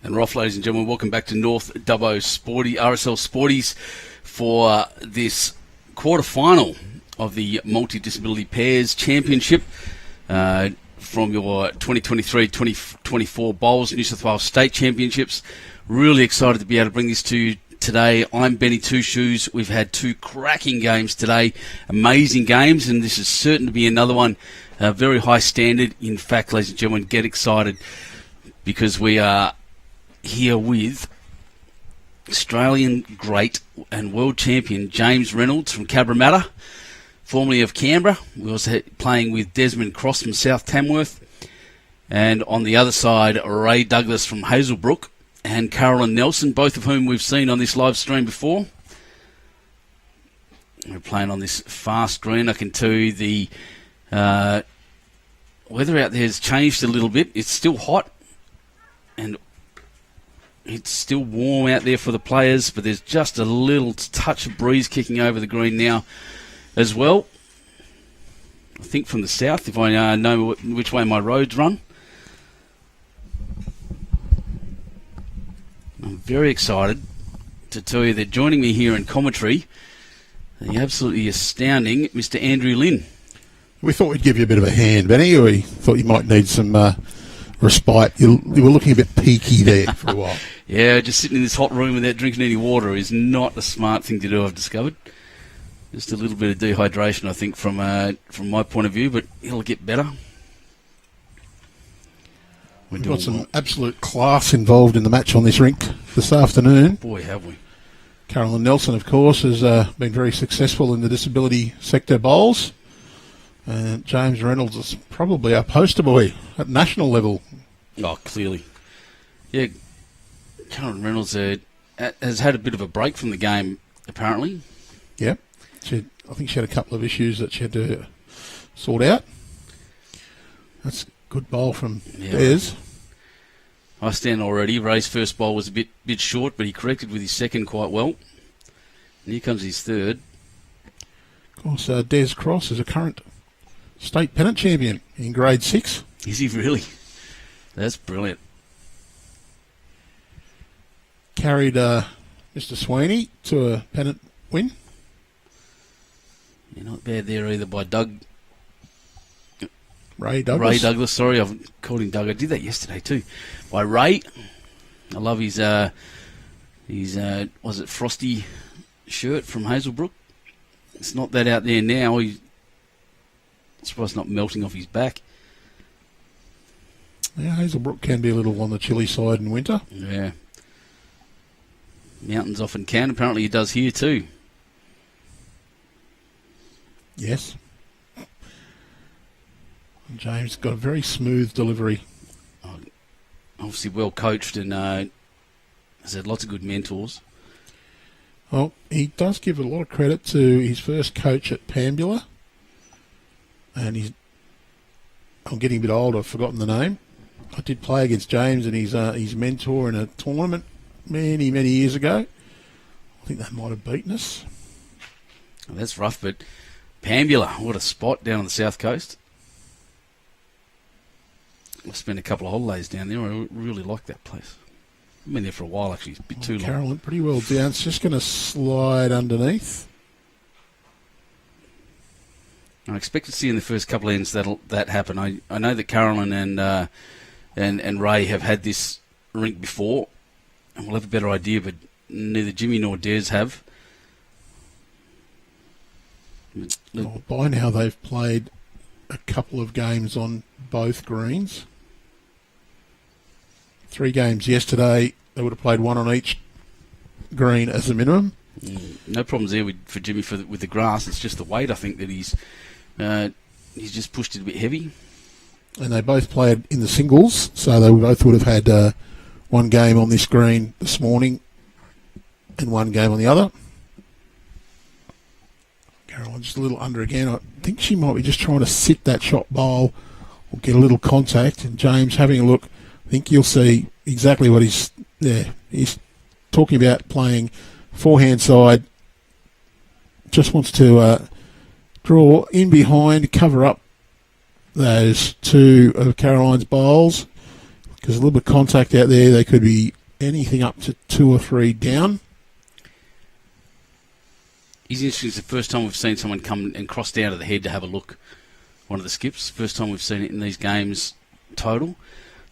And Roth, ladies and gentlemen, welcome back to North Dubbo Sporty RSL Sporties for this quarter-final of the Multi-Disability Pairs Championship from your 2023-2024 Bowls New South Wales State Championships. Really excited to be able to bring this to you today. I'm Benny Two Shoes. We've had two cracking games today, amazing games, and this is certain to be another one, very high standard. In fact, ladies and gentlemen, get excited because we are here with Australian great and world champion James Reynolds from Cabramatta, formerly of Canberra. We also playing with Desmond Cross from South Tamworth, and on the other side, Ray Douglas from Hazelbrook and Carolyn Nelson, both of whom we've seen on this live stream before. We're playing on this fast green. I can tell you the weather out there has changed a little bit. It's still hot and it's still warm out there for the players, but there's just a little touch of breeze kicking over the green now as well. I think from the south, if I know which way my roads run. I'm very excited to tell you that joining me here in commentary, the absolutely astounding Mr. Andrew Lynn. We thought we'd give you a bit of a hand, Benny. We thought you might need some respite. You were looking a bit peaky there for a while. Yeah, just sitting in this hot room without drinking any water is not a smart thing to do, I've discovered. Just a little bit of dehydration, I think, from my point of view, but it'll get better. We've got some absolute class involved in the match on this rink this afternoon. Boy, have we. Carolyn Nelson, of course, has been very successful in the disability sector bowls. And James Reynolds is probably our poster boy at national level. Oh, clearly. Yeah, Carolyn Reynolds has had a bit of a break from the game, apparently. Yeah. I think she had a couple of issues that she had to sort out. That's a good bowl from Des. I stand already. Ray's first bowl was a bit short, but he corrected with his second quite well. And here comes his third. Of course, Des Cross is a current state pennant champion in grade 6. Is he really? That's brilliant. Carried Mr. Sweeney to a pennant win. Yeah, not bad there either by Ray Douglas. Ray Douglas, sorry, I've called him Doug. I did that yesterday too. By Ray. I love his was it Frosty shirt from Hazelbrook? It's not that out there now. I'm surprised it's not melting off his back. Yeah, Hazelbrook can be a little on the chilly side in winter. Yeah. Mountains often can. Apparently he does here too. Yes. James got a very smooth delivery. Obviously well coached and has had lots of good mentors. Well, he does give a lot of credit to his first coach at Pambula. And I'm getting a bit old, I've forgotten the name. I did play against James and his mentor in a tournament many, many years ago. I think they might have beaten us. Oh, that's rough, but Pambula, what a spot down on the south coast. I spent a couple of holidays down there. I really like that place. I've been there for a while, actually. It's a bit too long. Carolyn, pretty well down. It's just going to slide underneath. I expect to see in the first couple of ends that happen. I know that Carolyn and Ray have had this rink before, and we'll have a better idea, but neither Jimmy nor Des have. By now they've played a couple of games on both greens. 3 games yesterday. They would have played 1 on each green as a minimum. No problems there for Jimmy with the grass. It's just the weight, I think, that he's just pushed it a bit heavy. And they both played in the singles, so they both would have had 1 game on this green this morning and 1 game on the other. Carolyn just a little under again. I think she might be just trying to sit that shot bowl or get a little contact. And James having a look, I think you'll see exactly what he's talking about, playing forehand side. Just wants to draw in behind, cover up those 2 of Caroline's bowls. Because a little bit of contact out there, they could be anything up to 2 or 3 down. It's interesting. It's the first time we've seen someone come and cross down to the head to have a look. One of the skips. First time we've seen it in these games total.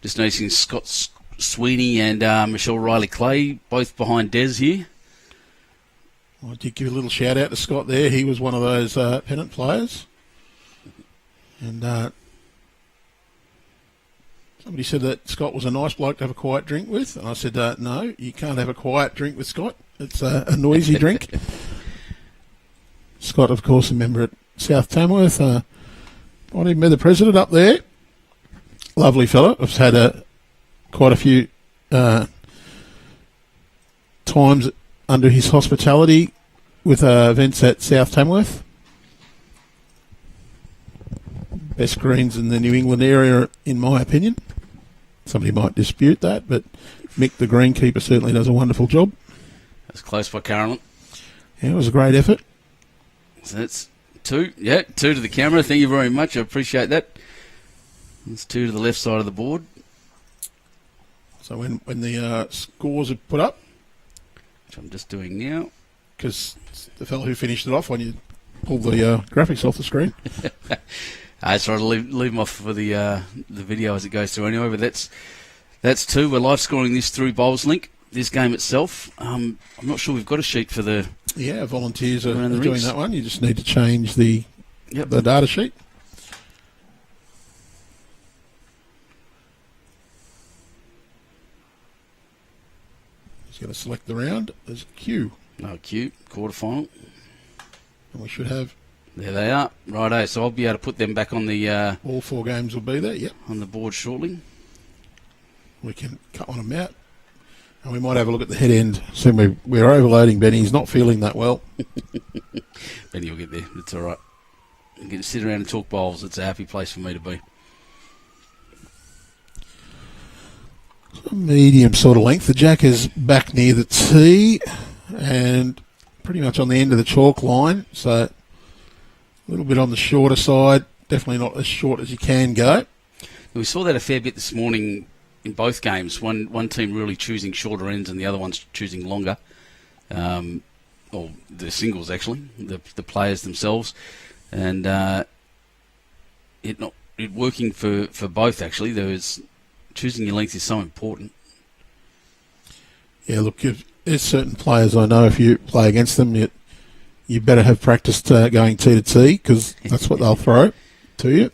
Just noticing Scott Sweeney and Michelle Riley-Clay both behind Des here. I did give a little shout out to Scott there. He was one of those pennant players. And somebody said that Scott was a nice bloke to have a quiet drink with. And I said, no, you can't have a quiet drink with Scott. It's a noisy drink. Scott, of course, a member at South Tamworth. I even met the president up there. Lovely fella. I've had quite a few times under his hospitality with events at South Tamworth. Best greens in the New England area, in my opinion. Somebody might dispute that, but Mick, the greenkeeper, certainly does a wonderful job. That's close by Carolyn. Yeah, it was a great effort. So that's 2. Yeah, 2 to the camera. Thank you very much. I appreciate that. That's 2 to the left side of the board. So when the scores are put up, which I'm just doing now, because the fellow who finished it off when you pulled the graphics off the screen. I try to leave them off for the video as it goes through anyway. But that's 2. We're live scoring this through Bowls Link. This game itself, I'm not sure we've got a sheet for the. Yeah, volunteers are doing that one. You just need to change the data sheet. He's going to select the round. There's a Q. No Q, quarterfinal. And we should have. There they are. Righto, so I'll be able to put them back on the. All 4 games will be there, yep. On the board shortly. We can cut one of them out. And we might have a look at the head end. Soon we're overloading Benny. He's not feeling that well. Benny will get there. It's all right. You can sit around and talk bowls. It's a happy place for me to be. Medium sort of length. The jack is back near the tee and pretty much on the end of the chalk line. So a little bit on the shorter side. Definitely not as short as you can go. We saw that a fair bit this morning in both games. One team really choosing shorter ends and the other one's choosing longer. Or the singles, actually, the players themselves. And it working for both, actually. Choosing your length is so important. Yeah, look, there's certain players I know if you play against them, you better have practiced going tee to tee because that's what they'll throw to you.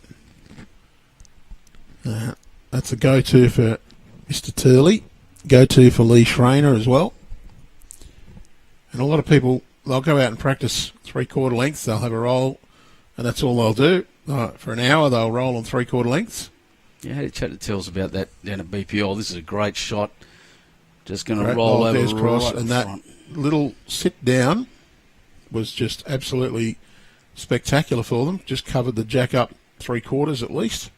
That's a go-to for Mr. Turley. Go-to for Lee Schreiner as well. And a lot of people, they'll go out and practice 3/4 lengths. They'll have a roll, and that's all they'll do. For an hour, they'll roll on 3/4 lengths. Yeah, I had a chat to Tells about that down at BPL. This is a great shot. Just going to roll over right cross, and that front. Little sit down was just absolutely spectacular for them. Just covered the jack up 3/4 at least.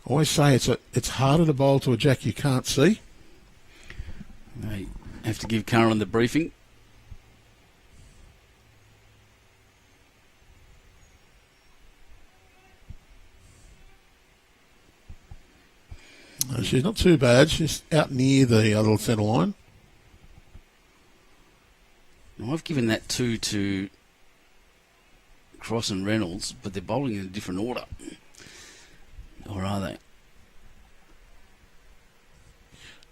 I always say it's harder to bowl to a jack you can't see. I have to give Carolyn the briefing. No, she's not too bad. She's out near the other centre line. Now, I've given that 2 to Cross and Reynolds, but they're bowling in a different order. Or are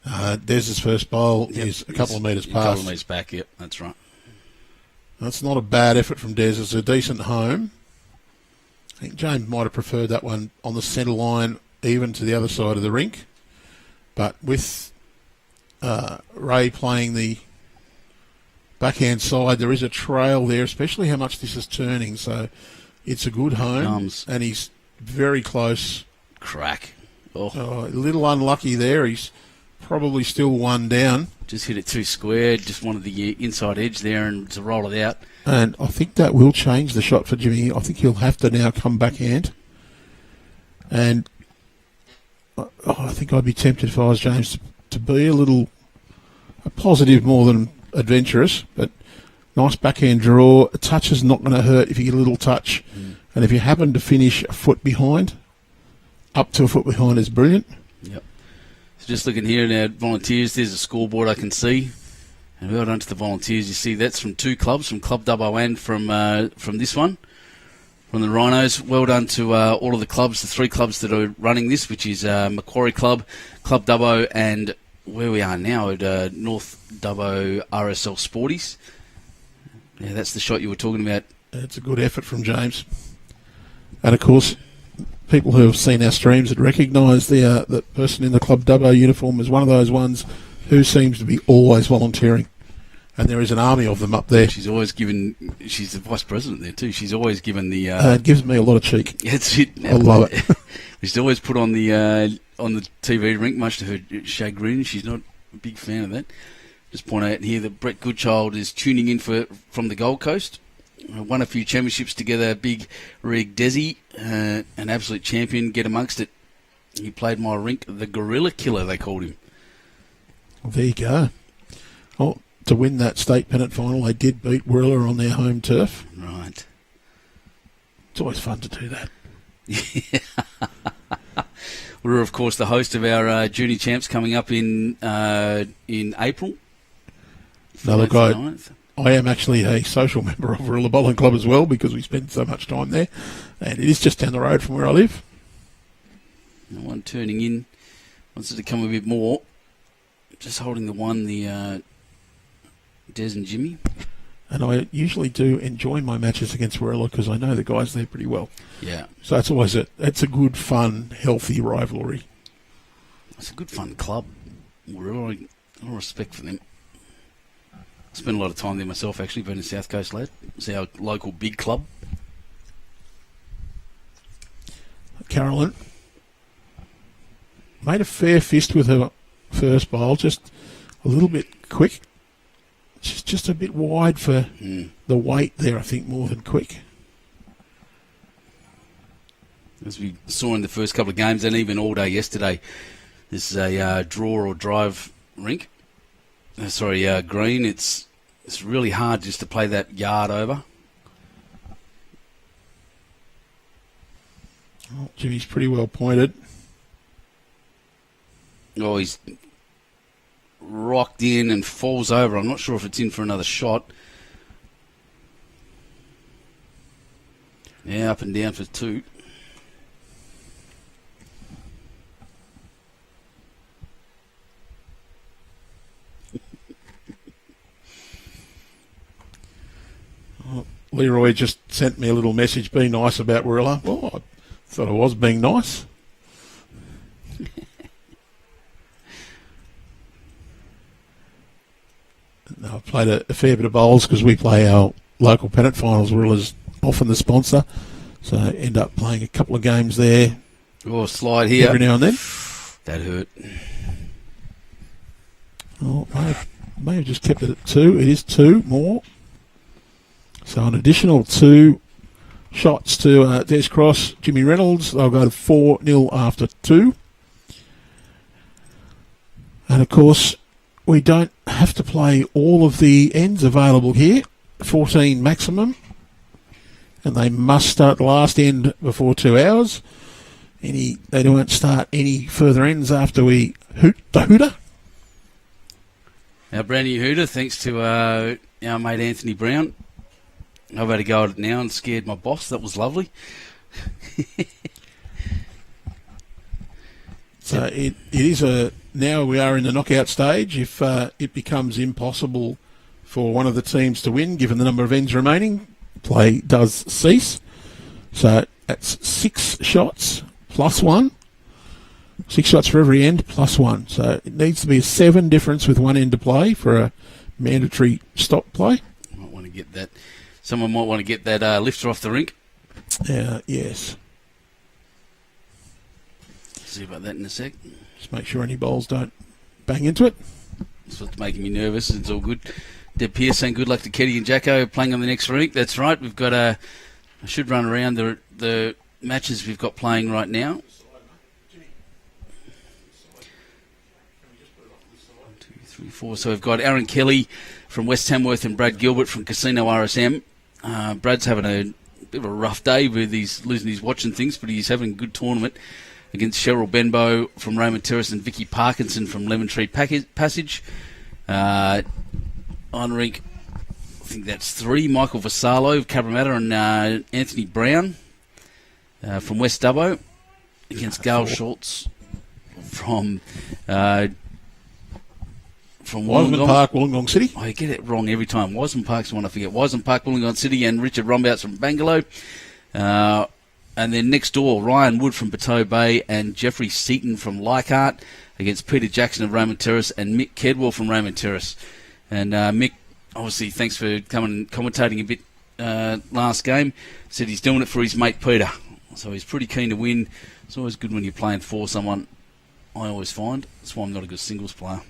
they? Des's first bowl is a couple of metres past. A couple of metres back, yep, that's right. That's not a bad effort from Des. It's a decent home. I think James might have preferred that one on the centre line, even to the other side of the rink. But with Ray playing the backhand side, there is a trail there, especially how much this is turning. So it's a good home. And he's very close. Crack. Oh. A little unlucky there. He's probably still 1 down. Just hit it too square. Just wanted the inside edge there and to roll it out. And I think that will change the shot for Jimmy. I think he'll have to now come backhand. And I think I'd be tempted if I was James to be a positive more than adventurous. But nice backhand draw. A touch is not going to hurt if you get a little touch. And if you happen to finish a foot behind, up to a foot behind is brilliant. Yep. just looking here at our volunteers. There's a scoreboard I can see. And well done to the volunteers. You see that's from two clubs, from Club Dubbo and from this one, from the Rhinos. Well done to all of the clubs, the three clubs that are running this, which is Macquarie Club, Club Dubbo, and where we are now at North Dubbo RSL Sporties. Yeah, that's the shot you were talking about. It's a good effort from James. And of course, people who have seen our streams would recognise the person in the Club Dubbo uniform as one of those ones who seems to be always volunteering. And there is an army of them up there. She's always given... She's the vice president there too. She's always given the... it gives me a lot of cheek. That's it. I love it. She's always put on the TV rink, much to her chagrin. She's not a big fan of that. Just point out here that Brett Goodchild is tuning in from the Gold Coast. Won a few championships together. Big Reg Desi, an absolute champion. Get amongst it. He played my rink, the Gorilla Killer, they called him. Well, there you go. Oh, to win that state pennant final, they did beat Wirrilla on their home turf. Right. It's always fun to do that. Yeah. We're, of course, the host of our junior champs coming up in April. Now, look, I am actually a social member of Wirrilla Bowling Club as well because we spend so much time there. And it is just down the road from where I live. No one turning in. Wants it to come a bit more. Just holding the one, the Des and Jimmy. And I usually do enjoy my matches against Wirrilla because I know the guys there pretty well. Yeah. So it's always it's a good, fun, healthy rivalry. It's a good, fun club. Wirrilla, a lot of respect for them. I spent a lot of time there myself, actually, being a South Coast lad. It's our local big club. Carolyn made a fair fist with her first bowl, just a little bit quick. She's just a bit wide for the weight there, I think, more than quick. As we saw in the first couple of games, and even all day yesterday, this is a draw or drive rink. Green. It's really hard just to play that yard over. Oh, Jimmy's pretty well pointed. Oh, he's rocked in and falls over. I'm not sure if it's in for another shot. Yeah, up and down for two. Leroy just sent me a little message, be nice about Wirrilla. Well, I thought I was being nice. I've played a fair bit of bowls because we play our local pennant finals. Wirrilla's often the sponsor, so I end up playing a couple of games there. Oh, slide here. Every now and then. That hurt. Oh, may have just kept it at two. It is two more. So an additional 2 shots to Des Cross, Jimmy Reynolds. They'll go to 4-0 after 2. And of course, we don't have to play all of the ends available here. 14 maximum. And they must start the last end before 2 hours. They won't start any further ends after we hoot the hooter. Our brand new hooter, thanks to our mate Anthony Brown. I've had a go at it now and scared my boss. That was lovely. So it is now we are in the knockout stage. If it becomes impossible for one of the teams to win, given the number of ends remaining, play does cease. So that's 6 shots plus 1. 6 shots for every end plus 1. So it needs to be a 7 difference with 1 end to play for a mandatory stop play. Might want to get that. Someone might want to get that lifter off the rink. Yes. See about that in a sec. Just make sure any bowls don't bang into it. That's what's making me nervous. It's all good. Deb Pearce saying good luck to Ketty and Jacko playing on the next rink. That's right. We've got I should run around the matches we've got playing right now. 1, 2, 3, 4. So we've got Aaron Kelly from West Tamworth and Brad Gilbert from Casino RSM. Brad's having a bit of a rough day with he's losing his watching things, but he's having a good tournament. against Cheryl Benbow from Raymond Terrace and Vicky Parkinson from Lemon Tree Passage. On rink, I think that's 3. Michael Vassallo of Cabramatta and Anthony Brown from West Dubbo against Gail Schultz from Wiseman Park, Wollongong City. I get it wrong every time. Wiseman Park's the one I forget. Wiseman Park, Wollongong City, and Richard Rombouts from Bangalow. And then next door, Ryan Wood from Bateau Bay and Jeffrey Seaton from Leichhardt against Peter Jackson of Raymond Terrace and Mick Kedwell from Raymond Terrace. And Mick, obviously, thanks for coming and commentating a bit last game. Said he's doing it for his mate Peter. So he's pretty keen to win. It's always good when you're playing for someone, I always find. That's why I'm not a good singles player.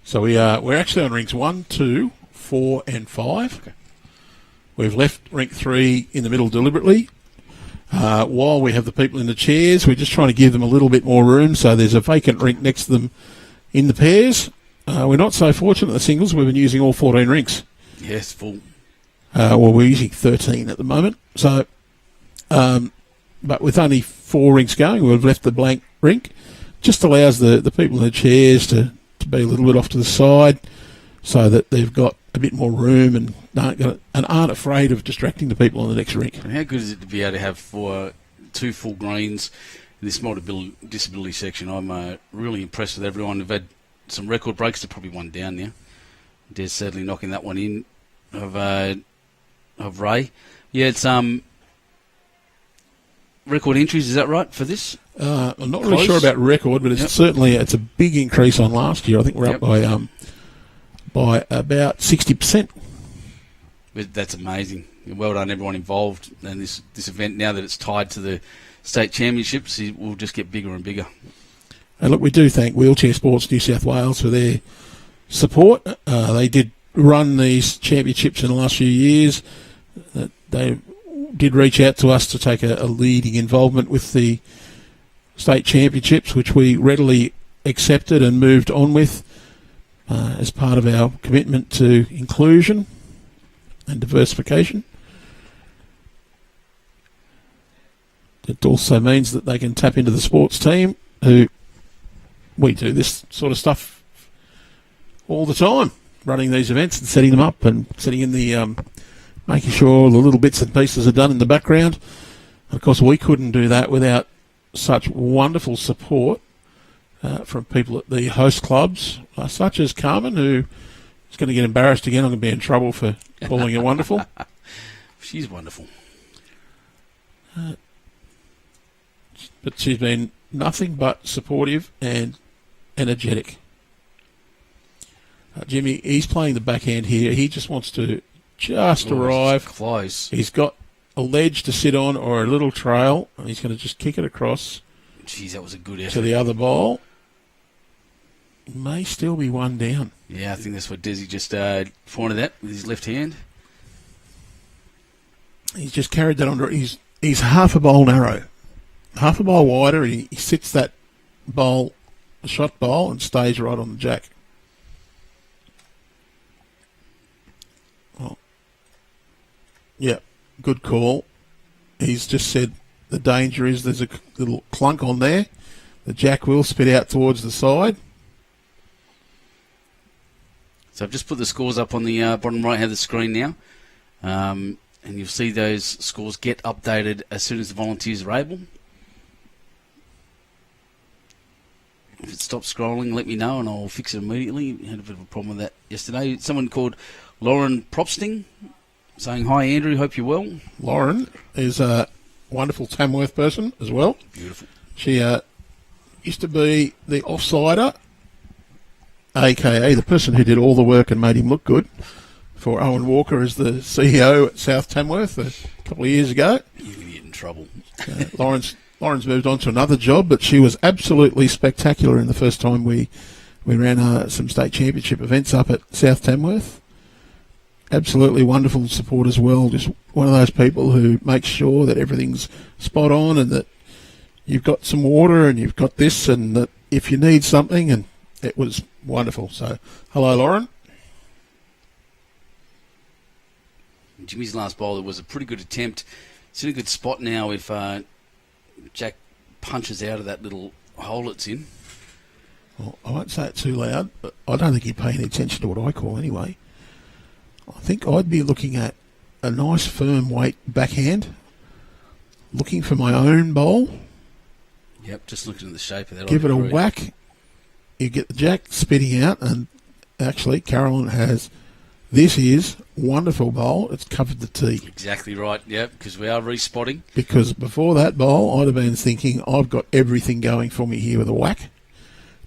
So we're actually on rinks 1, 2, 4 and 5. Okay. We've left rink 3 in the middle deliberately. While we have the people in the chairs, we're just trying to give them a little bit more room, so there's a vacant rink next to them in the pairs. We're not so fortunate at the singles. We've been using all 14 rinks. Yes, full. Well, we're using 13 at the moment. So, but with only 4 rinks going, we've left the blank rink. Just allows the people in the chairs to be a little bit off to the side so that they've got a bit more room and aren't afraid of distracting the people on the next rink. And how good is it to be able to have 2 full greens in this multi-disability section? I'm really impressed with everyone. We've had some record breaks. They're probably one down now. Des sadly knocking that one in of Ray. Yeah, it's record entries, is that right, for this? I'm not really sure about record, but it's certainly a big increase on last year. I think we're up by about 60%. But that's amazing. Well done, everyone involved. And this event, now that it's tied to the state championships, it will just get bigger and bigger. And look, we do thank Wheelchair Sports New South Wales for their support. They did run these championships in the last few years. They did reach out to us to take a leading involvement with the state championships, which we readily accepted and moved on with as part of our commitment to inclusion and diversification. It also means that they can tap into the sports team, who we do this sort of stuff all the time, running these events and setting them up and setting in the making sure all the little bits and pieces are done in the background. Of course, we couldn't do that without such wonderful support from people at the host clubs, such as Carmen, who is going to get embarrassed again. I'm going to be in trouble for calling her wonderful. She's wonderful. But she's been nothing but supportive and energetic. Jimmy, he's playing the backhand here. He just wants to arrive. Close. He's got a ledge to sit on or a little trail, and he's going to just kick it across. Jeez, that was a good effort. To the other bowl. May still be one down. Yeah, I think that's what Desi just pointed at with his left hand. He's just carried that under. He's half a bowl narrow, half a bowl wider, and he sits that bowl, the shot bowl, and stays right on the jack. Well, yeah, good call. He's just said the danger is there's a little clunk on there. The jack will spit out towards the side. So I've just put the scores up on the bottom right hand of the screen now. And you'll see those scores get updated as soon as the volunteers are able. If it stops scrolling, let me know and I'll fix it immediately. Had a bit of a problem with that yesterday. Someone called Lauren Propsting saying, "Hi Andrew, hope you're well." Lauren is a wonderful Tamworth person as well. Beautiful. She used to be the offsider, a.k.a. the person who did all the work and made him look good, for Owen Walker as the CEO at South Tamworth a couple of years ago. You're going to get in trouble. Lauren's moved on to another job, but she was absolutely spectacular in the first time we ran some state championship events up at South Tamworth. Absolutely wonderful support as well. Just one of those people who makes sure that everything's spot on and that you've got some water and you've got this and that if you need something, and it was wonderful. So, hello, Lauren. Jimmy's last bowl, it was a pretty good attempt. It's in a good spot now if Jack punches out of that little hole it's in. Well, I won't say it too loud, but I don't think he'd pay any attention to what I call anyway. I think I'd be looking at a nice firm weight backhand, looking for my own bowl. Yep, just looking at the shape of that. Give it a whack. You get the jack spitting out, and actually Carolyn has... This is wonderful bowl. It's covered the tee. Exactly right, yep, because we are respotting. Because before that bowl, I'd have been thinking, I've got everything going for me here with a whack.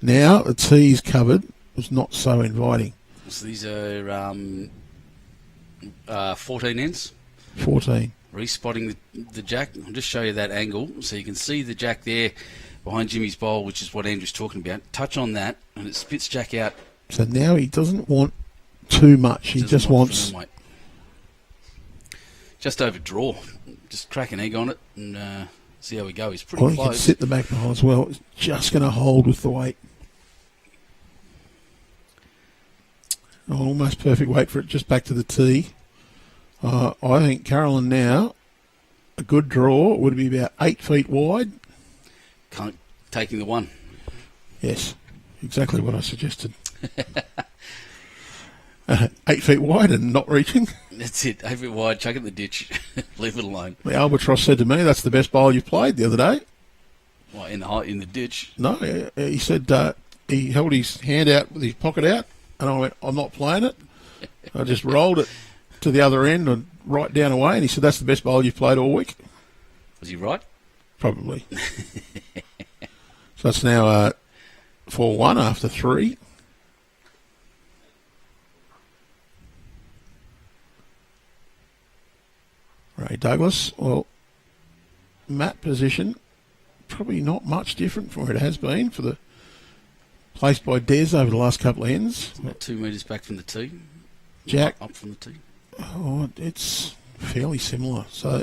Now the tee's covered. It's not so inviting. So these are 14 ends. 14. Respotting the jack. I'll just show you that angle so you can see the jack there behind Jimmy's bowl, which is what Andrew's talking about. Touch on that and it spits jack out. So now he doesn't want too much. He just wants... Just over draw. Just crack an egg on it and see how we go. He's pretty close. He can sit the back bowl as well. It's just going to hold with the weight. Almost perfect weight for it, just back to the tee. I think Carolyn now, a good draw would be about 8 feet wide. Taking the one. Yes, exactly what I suggested. 8 feet wide and not reaching. That's it, 8 feet wide, chuck it in the ditch, leave it alone. The Albatross said to me, that's the best bowl you've played the other day. What, in the ditch? No, he said he held his hand out with his pocket out, and I went, I'm not playing it. I just rolled it to the other end and right down away, and he said, that's the best bowl you've played all week. Was he right? Probably. So it's now 4-1 after 3. Ray Douglas, well, mat position, probably not much different from where it has been for the place by Des over the last couple of ends. It's about 2 metres back from the tee. Jack. Up from the tee. Oh, it's fairly similar. So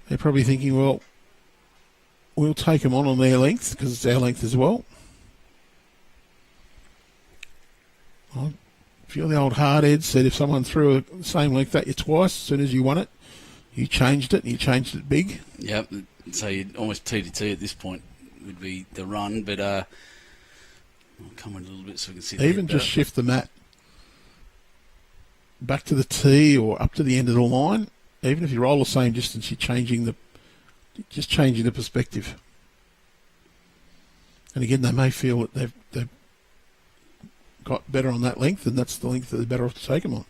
they're probably thinking, well, we'll take them on their length because it's our length as well. I feel the old hardhead said if someone threw the same length at you twice, as soon as you won it, you changed it, and you changed it big. Yep, so you'd almost tee to tee at this point would be the run, but I'll come in a little bit so we can see. Even just shift the mat back to the tee or up to the end of the line. Even if you roll the same distance, you're changing the perspective. And again, they may feel that they've got better on that length, and that's the length that they're better off to take them on.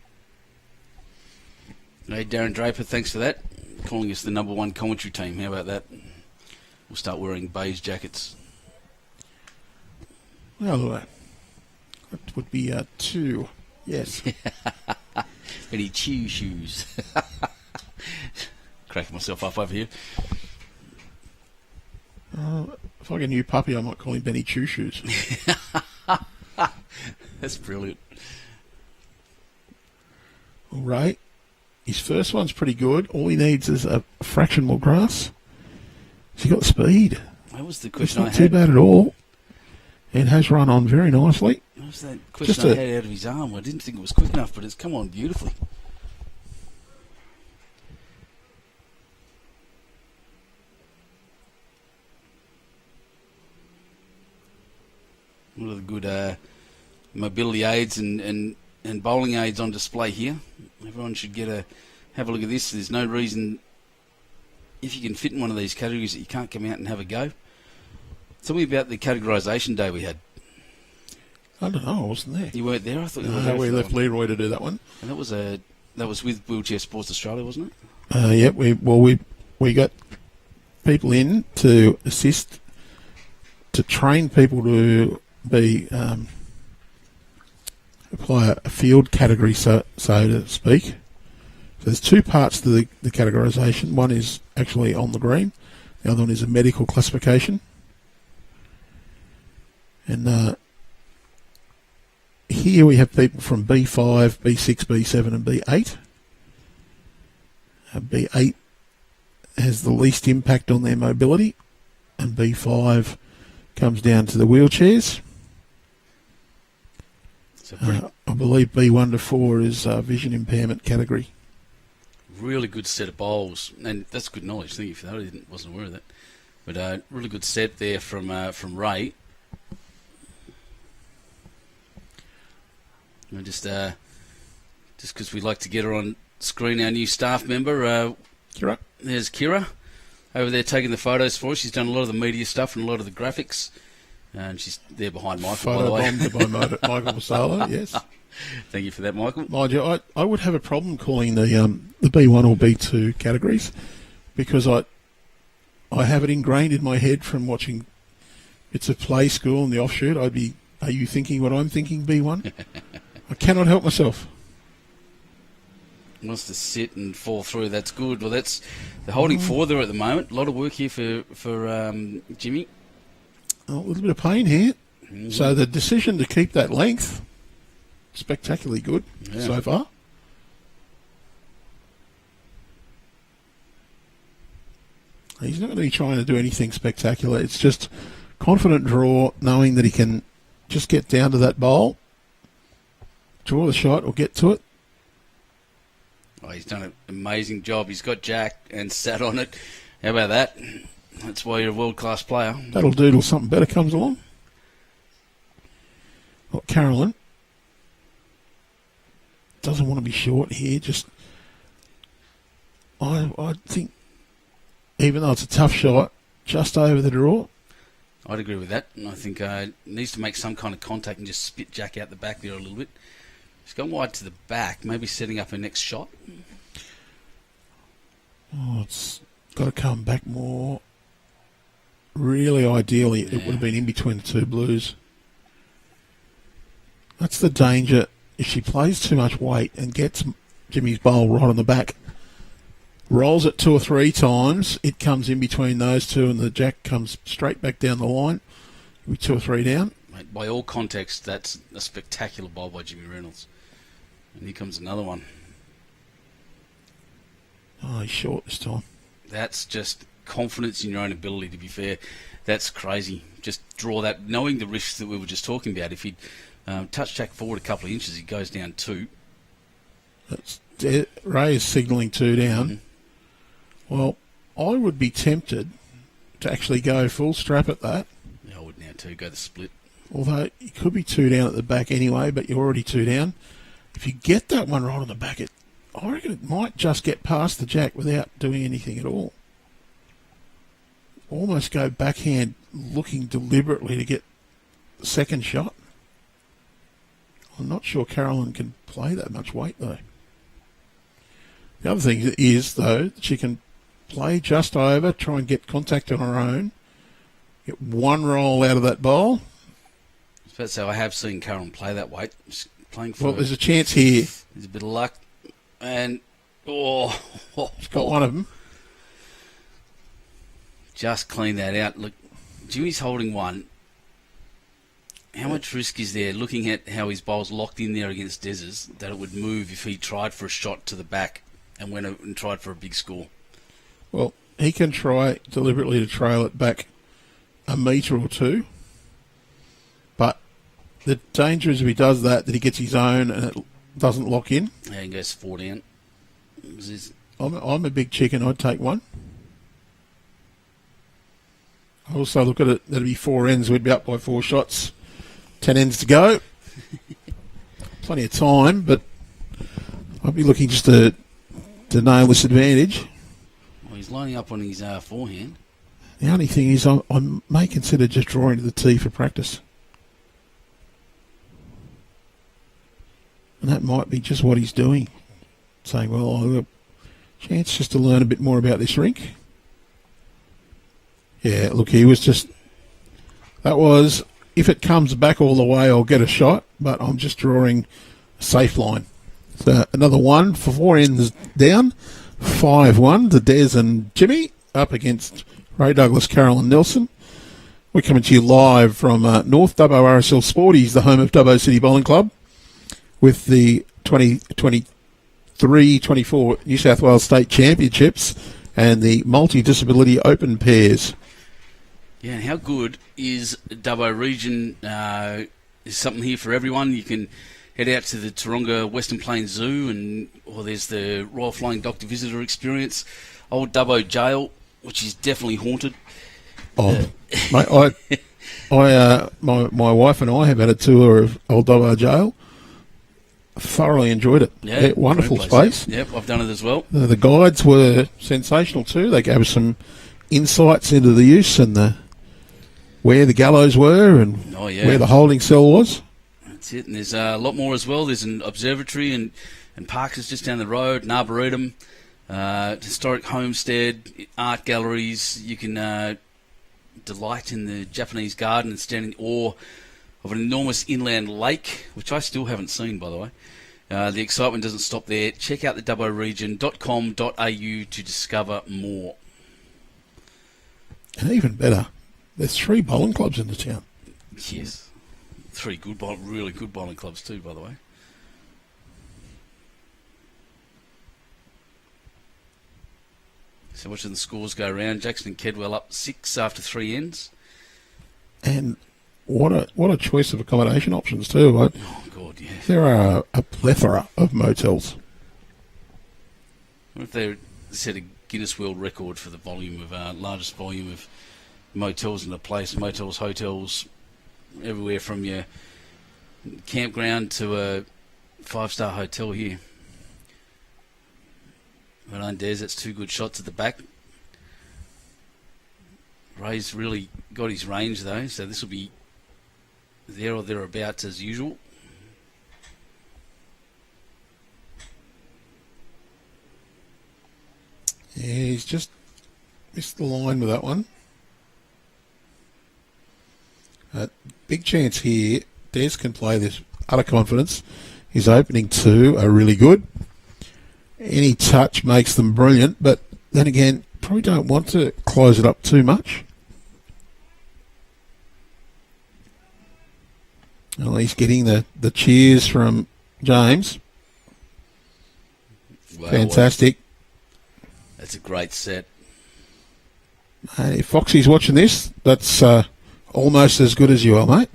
Hey, Darren Draper, thanks for that. Calling us the number one commentary team. How about that? We'll start wearing beige jackets. Well, that would be 2. Yes. Benny Chew shoes. Cracking myself up over here. If I get a new puppy, I might call him Benny Chew Shoes. That's brilliant. All right. His first one's pretty good. All he needs is a fraction more grass. Has he got the speed? That was the question I had. It's not too bad at all. It has run on very nicely. That was that question I had out of his arm. I didn't think it was quick enough, but it's come on beautifully. One of the good mobility aids and bowling aids on display here. Everyone should have a look at this. There's no reason, if you can fit in one of these categories, that you can't come out and have a go. Tell me about the categorisation day we had. I don't know. I wasn't there. You weren't there? I thought you were No, there. we left Leroy to do that one. And that was with Wheelchair Sports Australia, wasn't it? Yep. We got people in to assist to train people to be apply a field category, so to speak. So there's 2 parts to the categorisation. One is actually on the green. The other one is a medical classification. And here we have people from B5, B6, B7 and B8. B8 has the least impact on their mobility, and B5 comes down to the wheelchairs. I believe B1 to 4 is vision impairment category. Really good set of bowls, and that's good knowledge. Thank you for that. I wasn't aware of that. But really good set there from Ray. And just because we like to get her on screen, our new staff member, Kira. There's Kira over there taking the photos for us. She's done a lot of the media stuff and a lot of the graphics. And she's there behind Michael, by the way. Photobombed by Michael Masala, yes. Thank you for that, Michael. Mind you, I would have a problem calling the B1 or B2 categories because I have it ingrained in my head from watching It's a Play School and the offshoot. Are you thinking what I'm thinking, B1? I cannot help myself. Wants to sit and fall through. That's good. Well, that's they're holding four there at the moment. A lot of work here for Jimmy. A little bit of pain here. Mm-hmm. So the decision to keep that length, spectacularly good so far. He's not going to be trying to do anything spectacular. It's just confident draw, knowing that he can just get down to that bowl, draw the shot or get to it. Oh, he's done an amazing job. He's got Jack and sat on it. How about that? That's why you're a world-class player. That'll do till something better comes along. Well, Carolyn doesn't want to be short here. Just, I think, even though it's a tough shot, just over the draw. I'd agree with that. And I think needs to make some kind of contact and just spit Jack out the back there a little bit. She's gone wide to the back, maybe setting up her next shot. Oh, it's got to come back more. Really, ideally, it would have been in between the two blues. That's the danger. If she plays too much weight and gets Jimmy's bowl right on the back, rolls it 2 or 3 times, it comes in between those two and the Jack comes straight back down the line. It'll be 2 or 3 down. Mate, by all context, that's a spectacular bowl by Jimmy Reynolds. And here comes another one. Oh, he's short this time. That's just confidence in your own ability, to be fair. That's crazy. Just draw that, knowing the risks that we were just talking about. If he'd touch Jack forward a couple of inches, he goes down 2. Ray is signalling 2 down. Mm-hmm. Well, I would be tempted to actually go full strap at that. Yeah, I would now too, go the split. Although you could be 2 down at the back anyway, but you're already 2 down. If you get that one right on the back, I reckon it might just get past the Jack without doing anything at all. Almost go backhand, looking deliberately to get the second shot. I'm not sure Carolyn can play that much weight, though. The other thing is, though, that she can play just over, try and get contact on her own, get one roll out of that bowl. That's how I have seen Carolyn play that weight. She's playing for. Well, there's a chance here. There's a bit of luck. And, she's got one of them. Just clean that out. Look, Jimmy's holding one. How much risk is there, looking at how his bowl's locked in there against Dez's, that it would move if he tried for a shot to the back and went and tried for a big score? Well, he can try deliberately to trail it back a metre or 2. But the danger is if he does that he gets his own and it doesn't lock in. Yeah, he goes 4 down. I'm a big chicken. I'd take one. I also look at it, that'd be 4 ends. We'd be up by 4 shots. 10 ends to go. Plenty of time, but I'd be looking just to nail this advantage. Well, he's lining up on his forehand. The only thing is I may consider just drawing to the tee for practice. And that might be just what he's doing. Saying, well, I've got a chance just to learn a bit more about this rink. Yeah, look, he was just... That was, if it comes back all the way, I'll get a shot, but I'm just drawing a safe line. So another 1 for 4 ends down. 5-1 to Des and Jimmy up against Ray Douglas, Carolyn Nelson. We're coming to you live from North Dubbo RSL Sporties, the home of Dubbo City Bowling Club, with the 2023-24 New South Wales State Championships and the Multi-Disability Open Pairs. Yeah, and how good is Dubbo region? There's something here for everyone. You can head out to the Taronga Western Plains Zoo, or there's the Royal Flying Doctor Visitor Experience. Old Dubbo Jail, which is definitely haunted. Oh, mate, my wife and I have had a tour of Old Dobbo Jail. Thoroughly enjoyed it. Yeah, wonderful great place, space. Yep, I've done it as well. The guides were sensational too. They gave us some insights into the use and where the gallows were and where the holding cell was. That's it. And there's a lot more as well. There's an observatory and parks just down the road, an arboretum, historic homestead, art galleries. You can delight in the Japanese garden and stand in awe of an enormous inland lake, which I still haven't seen, by the way. The excitement doesn't stop there. Check out the dubboregion.com.au to discover more. And even better, there's 3 bowling clubs in the town. Yes. 3 really good bowling clubs too, by the way. So watching the scores go around, Jackson and Kedwell up 6 after 3 ends. And what a choice of accommodation options too. Oh God, yeah. There are a plethora of motels. What if they set a Guinness World Record for the largest volume of motels in a place? Motels, hotels, everywhere from your campground to a 5-star hotel here. Well done, Des. That's 2 good shots at the back. Ray's really got his range though, so this will be there or thereabouts as usual. Yeah, he's just missed the line with that one. Big chance here. Des can play this utter confidence. His opening 2 are really good. Any touch makes them brilliant, but then again, probably don't want to close it up too much. Well, he's getting the cheers from James. Wow, fantastic. That's a great set. If Foxy's watching this, that's almost as good as you are, mate.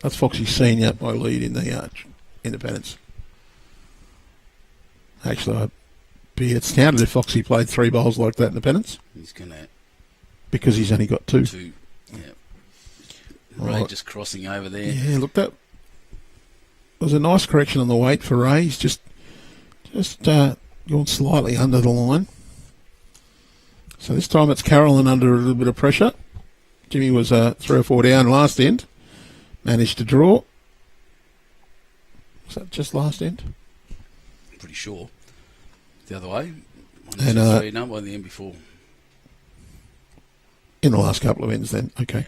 That's Foxy Senior by lead in the independence. Actually, I'd be astounded if Foxy played 3 bowls like that in independence. He's gonna because he's only got 2. 2. Yeah. Ray just crossing over there. Yeah, look, that was a nice correction on the weight for Ray. He's just gone slightly under the line. So this time it's Carolyn under a little bit of pressure. Jimmy was 3 or 4 down last end. Managed to draw. Was that just last end? Pretty sure. The other way. 1, And 2, 3, no, by the end before. In the last couple of ends then, okay.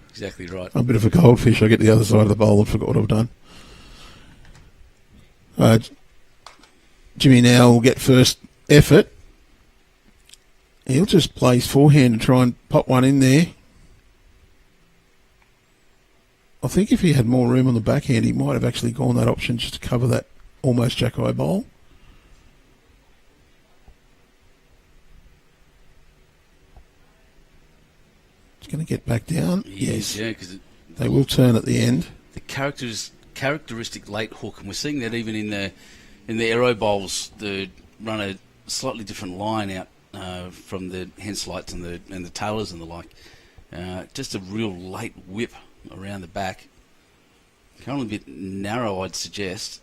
Exactly right. I'm a bit of a goldfish. I get to the other side of the bowl and forgot what I've done. Jimmy now will get first effort. He'll just play his forehand and try and pop one in there. I think if he had more room on the backhand, he might have actually gone that option just to cover that almost jack-eye bowl. It's going to get back down. Yes. Yeah, because they will turn at the end. The characteristic late hook, and we're seeing that even in the aero bowls, they run a slightly different line out from the Henslights and the Taylors and the like. Just a real late whip around the back. Kind of a bit narrow, I'd suggest.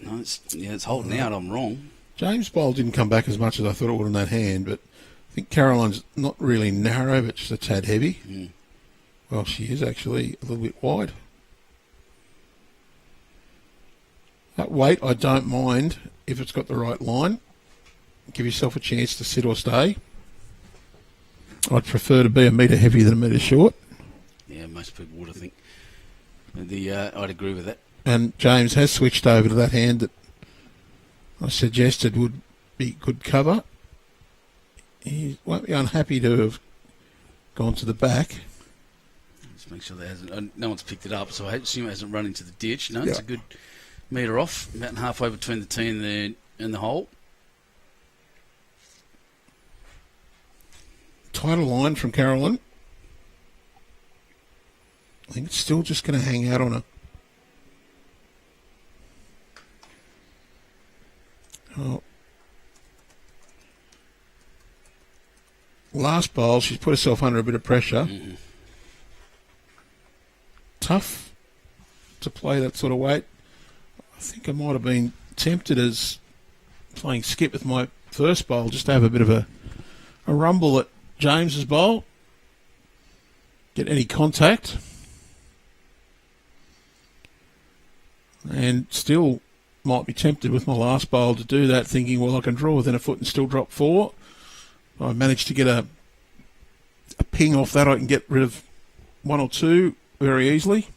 No, it's holding out. I'm wrong. James' bowl didn't come back as much as I thought it would on that hand, but I think Caroline's not really narrow, but just a tad heavy. Mm. Well, she is actually a little bit wide. That weight, I don't mind if it's got the right line. Give yourself a chance to sit or stay. I'd prefer to be a metre heavy than a metre short. Yeah, most people would, I think. I'd agree with that. And James has switched over to that hand that I suggested would be good cover. He won't be unhappy to have gone to the back. Just make sure no one's picked it up, so I assume it hasn't run into the ditch. No, Yeah. It's a good metre off, about halfway between the tee and the hole. Tighter line from Carolyn. I think it's still just going to hang out on her. Oh. Last bowl, she's put herself under a bit of pressure. Mm-hmm. Tough to play that sort of weight. I think I might have been tempted as playing skip with my first bowl, just to have a bit of a rumble at James's bowl. Get any contact. And still might be tempted with my last bowl to do that, thinking, well, I can draw within a foot and still drop 4. I managed to get a ping off that. I can get rid of 1 or 2 very easily.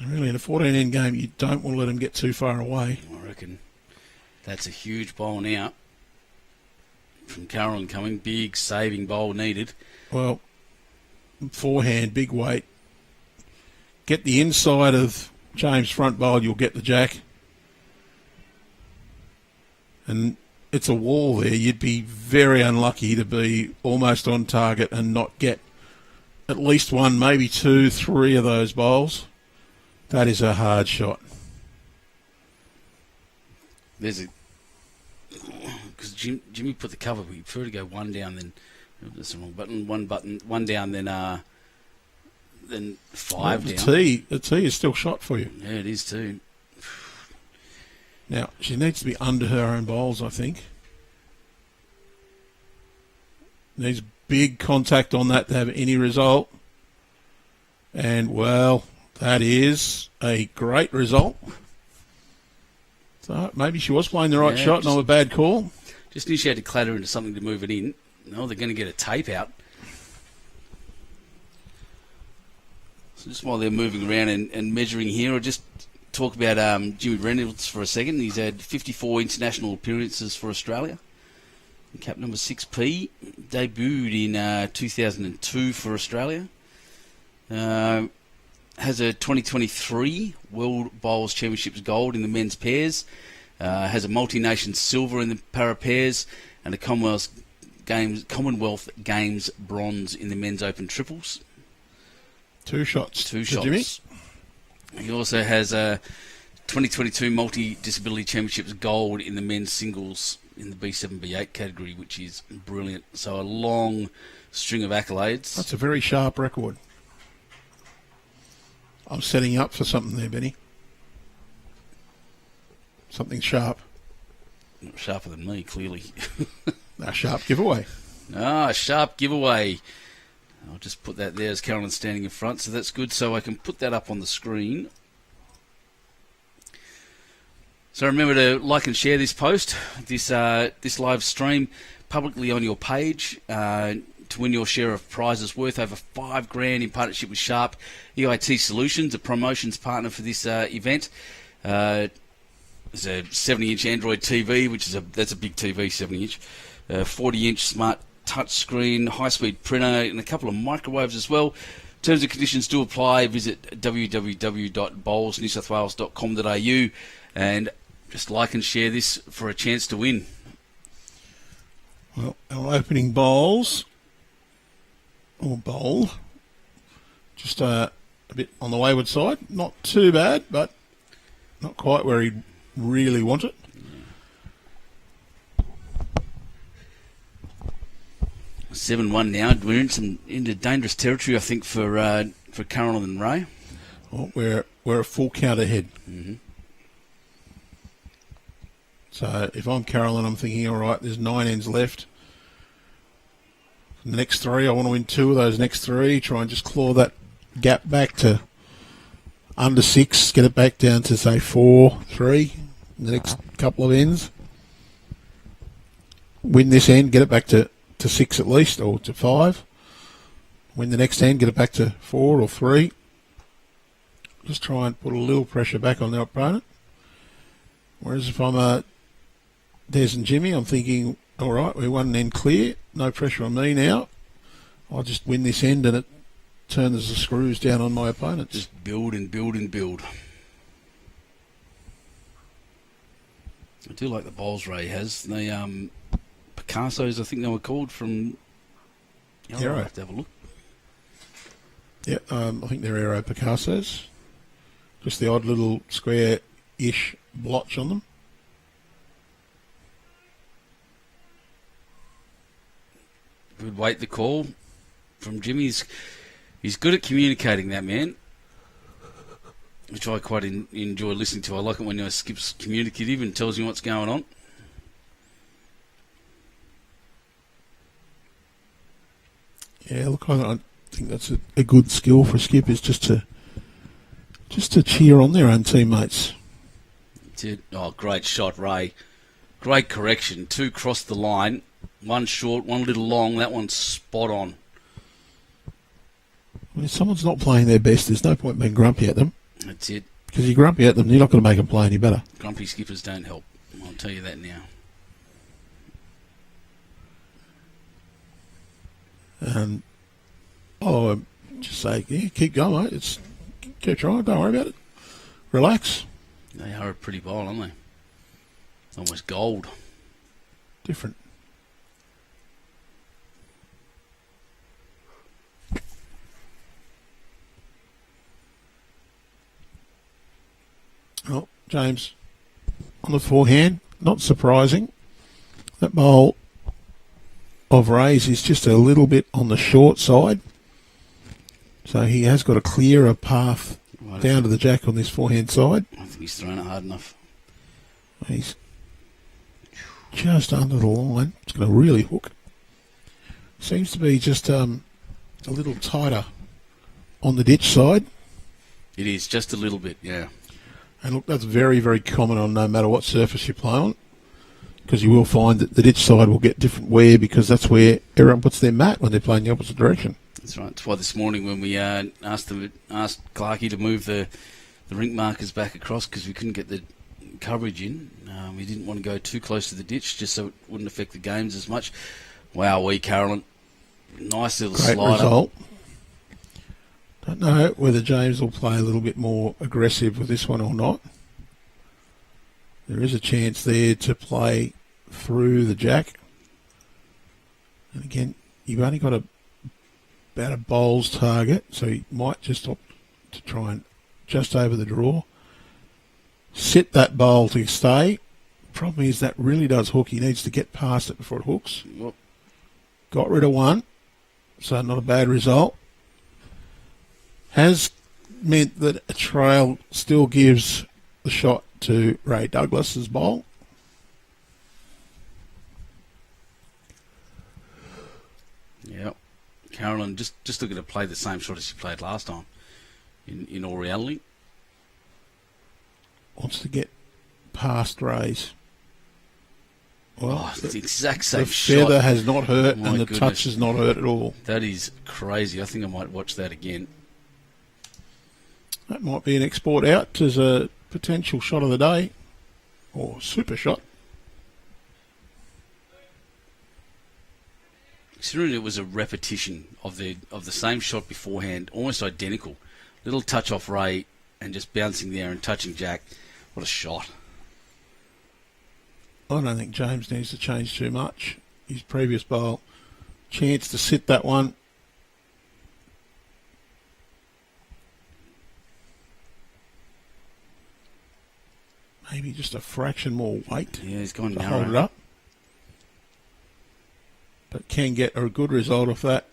And really, in a 14-end game, you don't want to let them get too far away. I reckon that's a huge bowl now from Carolyn coming. Big saving bowl needed. Well, forehand, big weight. Get the inside of James' front bowl, you'll get the jack. And it's a wall there. You'd be very unlucky to be almost on target and not get at least 1, maybe 2, 3 of those bowls. That is a hard shot. There's a... Because Jimmy put the cover, we prefer to go 1 down, then... That's the wrong button. 1 down, then 5 down. The tee is still shot for you. Yeah, it is too. Now, she needs to be under her own bowls, I think. Needs big contact on that to have any result. And, well, that is a great result. So maybe she was playing the right shot, not a bad call. Just knew she had to clatter into something to move it in. No, they're going to get a tape out. So just while they're moving around and measuring here, I'll just talk about Jimmy Reynolds for a second. He's had 54 international appearances for Australia. Cap number 6P. Debuted in 2002 for Australia. Has a 2023 World Bowls Championships gold in the men's pairs. Has a multi-nation silver in the para pairs. And a Commonwealth Games bronze in the men's open triples. 2 shots. 2 shots. Jimmy. He also has a 2022 Multi-Disability Championships gold in the men's singles in the B7, B8 category, which is brilliant. So a long string of accolades. That's a very sharp record. I'm setting up for something there, Benny. Something sharp. Not sharper than me, clearly. A sharp giveaway. A sharp giveaway. I'll just put that there as Carolyn standing in front, so that's good. So I can put that up on the screen. So remember to like and share this post, this live stream publicly on your page to win your share of prizes worth over $5,000 in partnership with Sharp EIT Solutions, a promotions partner for this event. There's a 70-inch Android TV, that's a big TV, 70-inch. 40-inch smart touchscreen, high-speed printer, and a couple of microwaves as well. Terms and conditions do apply. Visit www.bowlsnewsouthwales.com.au and just like and share this for a chance to win. Well, our opening bowls, or bowl, just a bit on the wayward side. Not too bad, but not quite where he'd really want it. 7-1 now. We're into dangerous territory, I think, for Carolyn and Ray. Well, we're a full count ahead. Mm-hmm. So if I'm Carolyn, I'm thinking, all right, there's 9 ends left. The next 3, I want to win 2 of those next 3. Try and just claw that gap back to under 6. Get it back down to, say, 4, 3 in the next couple of ends. Win this end, get it back to 6 at least, or to 5. Win the next end, get it back to 4 or 3. Just try and put a little pressure back on the opponent. Whereas if I'm Des and Jimmy, I'm thinking, all right, we're 1 end clear. No pressure on me now. I'll just win this end and it turns the screws down on my opponents. Just build and build and build. I do like the bowls Ray has. The Picassos, I think they were called, from... I'll have to have a look. Yeah, I think they're Aero Picassos. Just the odd little square-ish blotch on them. We'd wait the call from Jimmy. He's good at communicating, that man, which I quite enjoy listening to. I like it when Skip's communicative and tells you what's going on. Yeah, look, I think that's a good skill for Skip, is just to cheer on their own teammates. Oh, great shot, Ray. Great correction. 2 crossed the line. 1 short, 1 little long. That one's spot on. Well, if someone's not playing their best, there's no point being grumpy at them. That's it. Because you're grumpy at them, you're not going to make them play any better. Grumpy skippers don't help. I'll tell you that now. And just say, yeah, keep going, mate. Keep trying. Don't worry about it. Relax. They are a pretty bowl, aren't they? Almost gold. Different. Oh, James, on the forehand, not surprising. That bowl of Ray's is just a little bit on the short side. So he has got a clearer path down to the jack on this forehand side. I think he's thrown it hard enough. He's just under the line. It's going to really hook. Seems to be just a little tighter on the ditch side. It is, just a little bit, yeah. And look, that's very, very common on no matter what surface you play on, because you will find that the ditch side will get different wear, because that's where everyone puts their mat when they're playing the opposite direction. That's right. That's why this morning when we asked Clarkey to move the rink markers back across, because we couldn't get the coverage in. We didn't want to go too close to the ditch just so it wouldn't affect the games as much. Wow, Carolyn. Nice little Great slider. Result. Don't know whether James will play a little bit more aggressive with this one or not. There is a chance there to play through the jack. And again, you've only got about a bowls target, so you might just opt to try and just over the draw. Sit that bowl to stay. Problem is that really does hook. He needs to get past it before it hooks. Yep. Got rid of one, so not a bad result. Has meant that a trail still gives the shot to Ray Douglas's bowl. Yeah. Carolyn, just looking to play the same shot as she played last time, in all reality. Wants to get past Ray's. Well, it's the exact same the shot. The feather has not hurt, My and the goodness. touch has not hurt at all. That is crazy. I think I might watch that again. That might be an export out as a potential shot of the day, or super shot. Considering it was a repetition of the same shot beforehand, almost identical. Little touch off Ray and just bouncing there and touching Jack. What a shot. I don't think James needs to change too much. His previous bowl, chance to sit that one. Maybe just a fraction more weight Yeah, he's gone to narrow. hold it up. But can get a good result off that.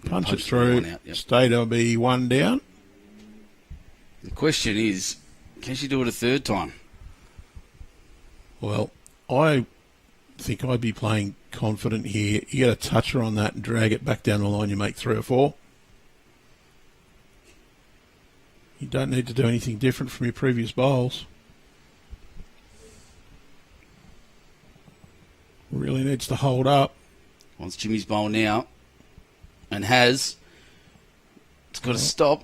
Punch it through. One out, yep. Stay to be one down. The question is, can she do it a third time? Well, I think I'd be playing confident here. You get a toucher on that and drag it back down the line, you make 3 or 4. You don't need to do anything different from your previous bowls. Really needs to hold up. Wants Jimmy's bowl now. And has. It's got to stop.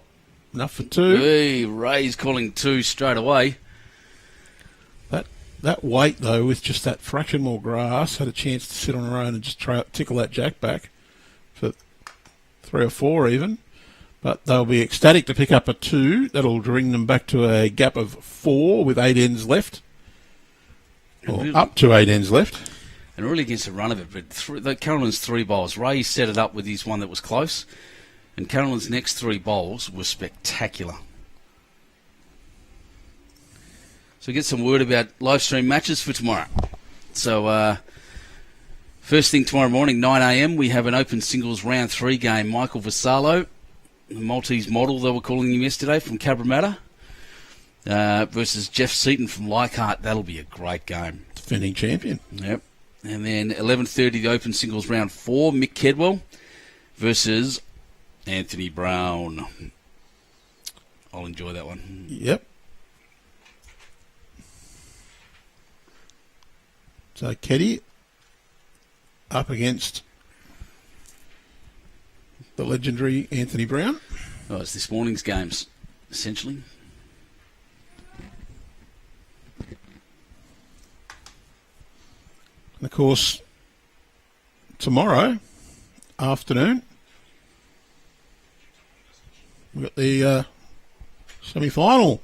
Enough for 2. Hey, Ray's calling 2 straight away. That weight, though, with just that fraction more grass, had a chance to sit on her own and just tickle that jack back for 3 or 4 even. But they'll be ecstatic to pick up a 2. That'll bring them back to a gap of 4 with 8 ends left. Or Really? up to 8 ends left. And really against the run of it. But Carolyn's 3 bowls. Ray set it up with his one that was close. And Carolyn's next 3 bowls were spectacular. So get some word about live stream matches for tomorrow. So first thing tomorrow morning, 9 a.m, we have an open singles round 3 game. Michael Vassallo, the Maltese model they were calling him yesterday from Cabramatta, versus Jeff Seaton from Leichhardt. That'll be a great game. Defending champion. Yep. And then 11:30, the open singles round 4, Mick Kedwell versus Anthony Brown. I'll enjoy that one. Yep. So Keddy up against the legendary Anthony Brown. Oh, it's this morning's games, essentially. And of course, tomorrow afternoon, we've got the semi-final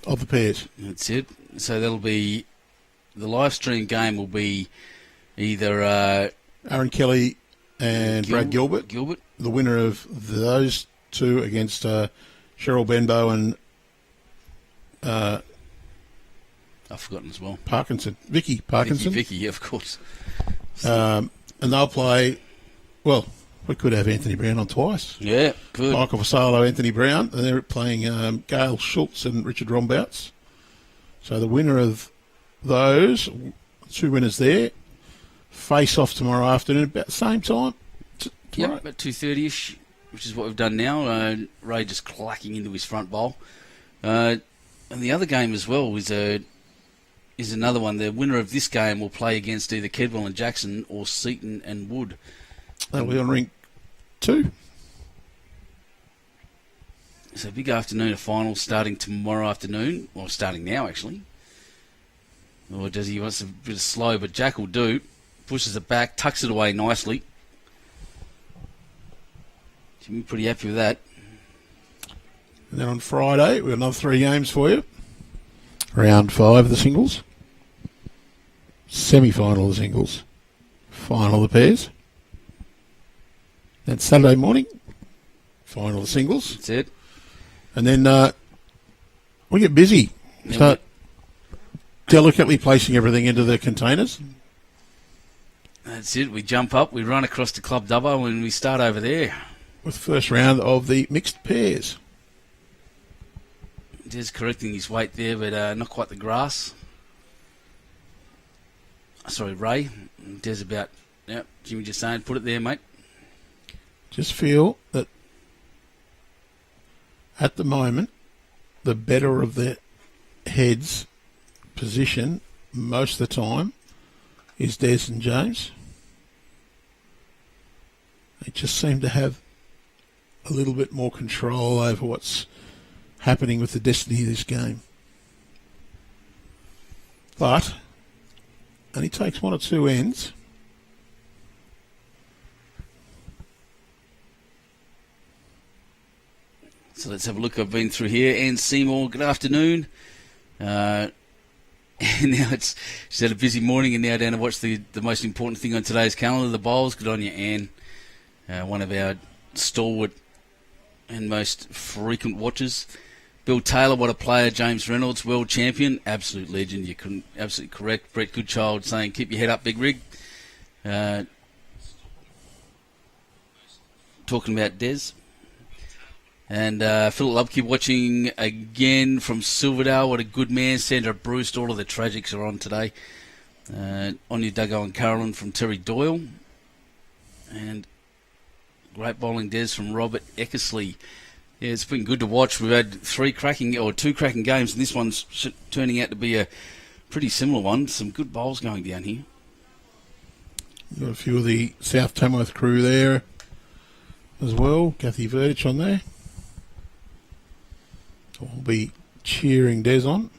of the pairs. That's it. So that'll be, the live stream game will be either Aaron Kelly and Brad Gilbert. The winner of those 2 against Cheryl Benbow and I've forgotten as well. Vicky Parkinson. Vicky, yeah, of course. And they'll play, well, we could have Anthony Brown on twice. Yeah, good. Michael Vassallo, Anthony Brown, and they're playing Gail Schultz and Richard Rombouts. So the winner of those, 2 winners there, face off tomorrow afternoon about the same time. Yep, about 2:30ish, which is what we've done now. Ray just clacking into his front bowl. And the other game as well is another one. The winner of this game will play against either Kedwell and Jackson or Seaton and Wood. That'll be on ring 2. So big afternoon of finals starting tomorrow afternoon, or starting now actually. Or does he wants a bit of slow, but Jack will do. Pushes it back, tucks it away nicely. Should be pretty happy with that. And then on Friday, we've got another 3 games for you. Round 5 of the singles. Semi-final of the singles. Final of the pairs. Then Saturday morning, final of the singles. That's it. And then we get busy. Start delicately placing everything into the containers. That's it. We jump up, we run across to Club Dubbo, and we start over there. With the first round of the mixed pairs. Des correcting his weight there, but not quite the grass. Sorry, Ray. Des about, yep, Jimmy just saying, put it there, mate. Just feel that at the moment, the better of the heads position most of the time is Des and James. They just seem to have a little bit more control over what's happening with the destiny of this game. But only takes 1 or 2 ends. So let's have a look. I've been through here. Anne Seymour, good afternoon. And now she's had a busy morning and now down to watch the most important thing on today's calendar, the bowls. Good on you, Anne. One of our stalwart and most frequent watchers. Bill Taylor, what a player. James Reynolds, world champion. Absolute legend. You couldn't, absolutely correct. Brett Goodchild saying, keep your head up, Big Rig. Talking about Des. And Philip Lubke watching again from Silverdale. What a good man. Sandra Bruce, all of the tragics are on today. Anya Duggo and Carolyn from Terry Doyle. And great bowling Des from Robert Eckersley. Yeah, it's been good to watch. We've had 2 cracking games, and this one's turning out to be a pretty similar one. Some good bowls going down here. Got a few of the South Tamworth crew there as well. Kathy Verdich on there. We'll be cheering Des on.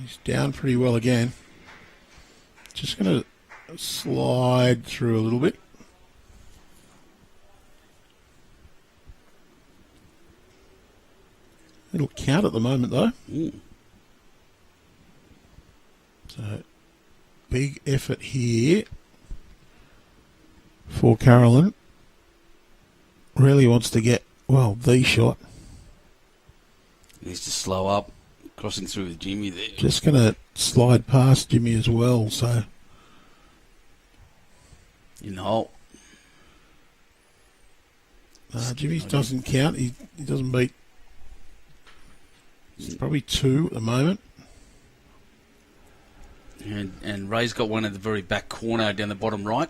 He's down pretty well again. Just going to slide through a little bit. It'll count at the moment though. Mm. So, big effort here for Carolyn. Really wants to get, the shot. Needs to slow up, crossing through with Jimmy there. Just going to slide past Jimmy as well, so. In the hole. Jimmy doesn't count. He doesn't beat. It's probably 2 at the moment. And Ray's got one at the very back corner down the bottom right.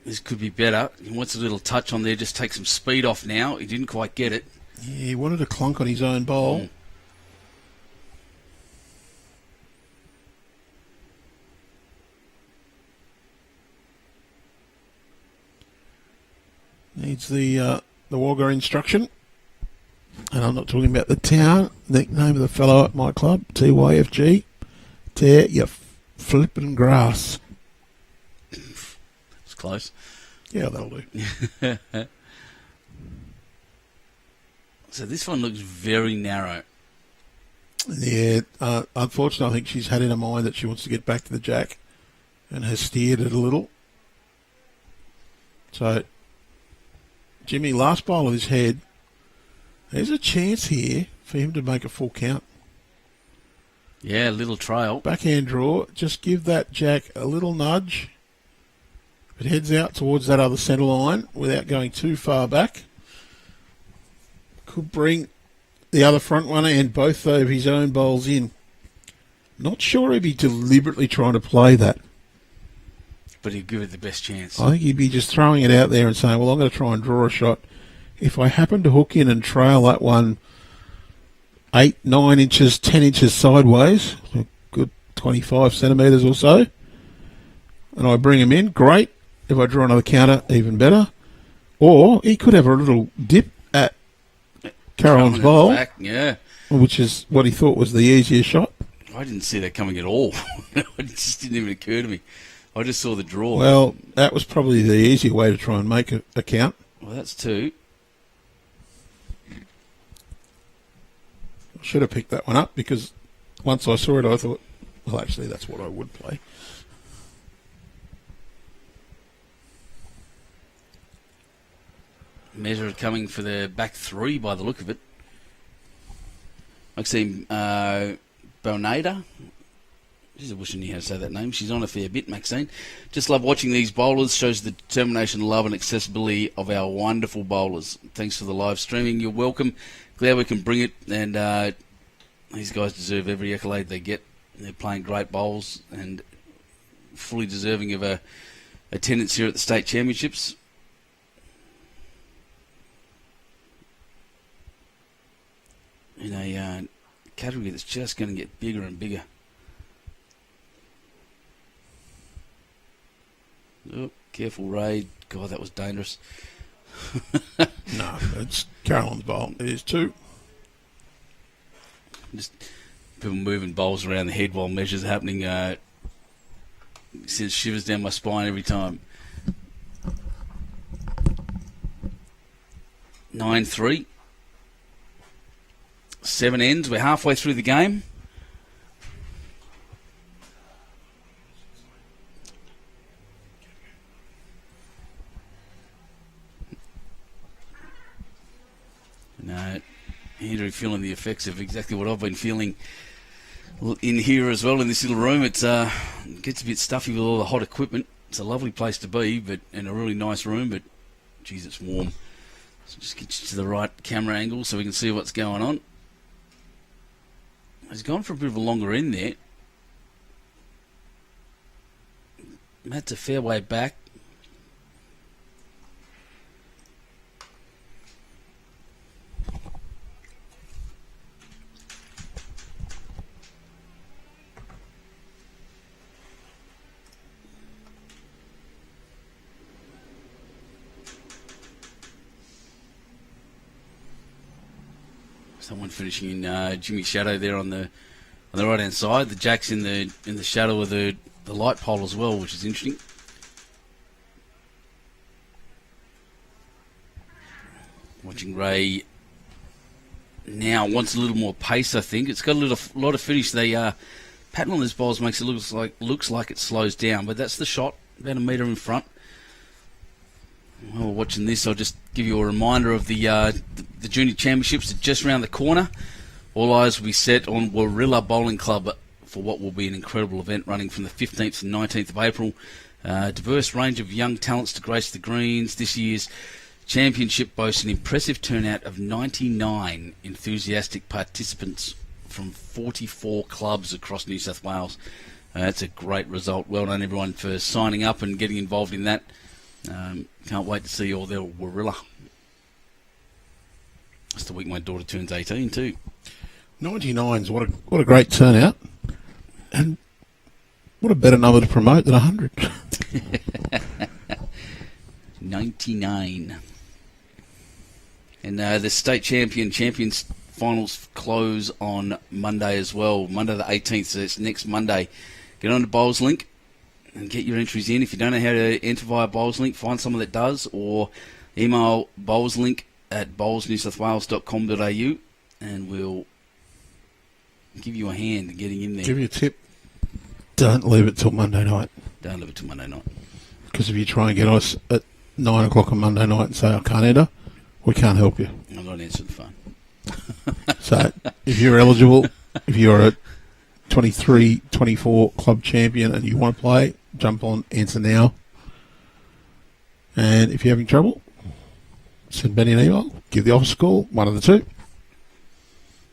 This could be better. He wants a little touch on there, just take some speed off now. He didn't quite get it. Yeah, he wanted a clunk on his own bowl. Needs the Wagga instruction. And I'm not talking about the town, the name of the fellow at my club, TYFG. Tear your flipping grass. It's close. Yeah, that'll do. So this one looks very narrow. Yeah, unfortunately, I think she's had in her mind that she wants to get back to the jack and has steered it a little. So, Jimmy, last bowl of his head. There's a chance here for him to make a full count. Yeah, a little trail. Backhand draw. Just give that jack a little nudge. It heads out towards that other centre line without going too far back. Could bring the other front runner and both of his own bowls in. Not sure he'd be deliberately trying to play that. But he'd give it the best chance. I think he'd be just throwing it out there and saying, well, I'm going to try and draw a shot. If I happen to hook in and trail that one 8, 9 inches, 10 inches sideways, a good 25 centimetres or so, and I bring him in, great. If I draw another counter, even better. Or he could have a little dip at Carolyn's bowl, back, yeah, which is what he thought was the easier shot. I didn't see that coming at all. It just didn't even occur to me. I just saw the draw. Well, that was probably the easier way to try and make a count. Well, that's 2. I should have picked that one up because once I saw it, I thought, well, actually, that's what I would play. Measure coming for the back 3 by the look of it. Maxime Bonada. She's wishing you how to say that name. She's on a fair bit, Maxine. Just love watching these bowlers. Shows the determination, love and accessibility of our wonderful bowlers. Thanks for the live streaming. You're welcome. Glad we can bring it. And these guys deserve every accolade they get. They're playing great bowls and fully deserving of a attendance here at the state championships. In a category that's just going to get bigger and bigger. Oh, careful, Ray. God, that was dangerous. No, it's Carolyn's bowl. It is 2. Just people moving bowls around the head while measures are happening. Sends shivers down my spine every time. 9-3. 7 ends. We're halfway through the game. No, Andrew feeling the effects of exactly what I've been feeling in here as well in this little room. It gets a bit stuffy with all the hot equipment. It's a lovely place to be, but in a really nice room, but geez, it's warm. So just get you to the right camera angle so we can see what's going on. He's gone for a bit of a longer end there. That's a fair way back. Someone finishing in Jimmy's shadow there on the right hand side. The jack's in the shadow of the light pole as well, which is interesting. Watching Ray now wants a little more pace, I think. It's got a lot of finish. The pattern on this bowls makes it looks like it slows down, but that's the shot, about a metre in front. While we're watching this, I'll just give you a reminder of the Junior Championships just around the corner. All eyes will be set on Warilla Bowling Club for what will be an incredible event running from the 15th and 19th of April. Diverse range of young talents to grace the greens. This year's championship boasts an impressive turnout of 99 enthusiastic participants from 44 clubs across New South Wales. That's a great result. Well done everyone for signing up and getting involved in that. Can't wait to see all their Warilla. It's the week my daughter turns 18 too. 99's what a great turnout, and what a better number to promote than 100. 99. And the state champions finals close on Monday as well. Monday the 18th, so it's next Monday. Get on to Bowls Link and get your entries in. If you don't know how to enter via Bowls Link, find someone that does, or email bowlslink@bowlsnewsouthwales.com.au and we'll give you a hand in getting in there. Give you a tip. Don't leave it till Monday night. Don't leave it till Monday night. Because if you try and get us at 9 o'clock on Monday night and say, I can't enter, we can't help you. I'm not answering the phone. So, if you're eligible, if you're a 23, 24 club champion and you want to play, jump on, answer now. And if you're having trouble, send Benny an email, give the office a call, one of the two.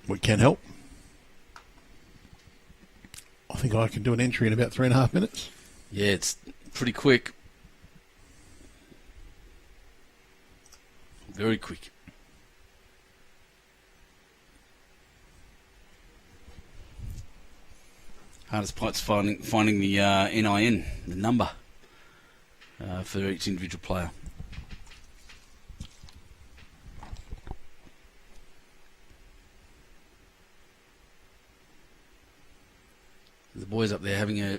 We can help. I think I can do an entry in about 3.5 minutes. Yeah, it's pretty quick. Very quick. Hardest part's finding the NIN, the number, for each individual player. The boys up there having a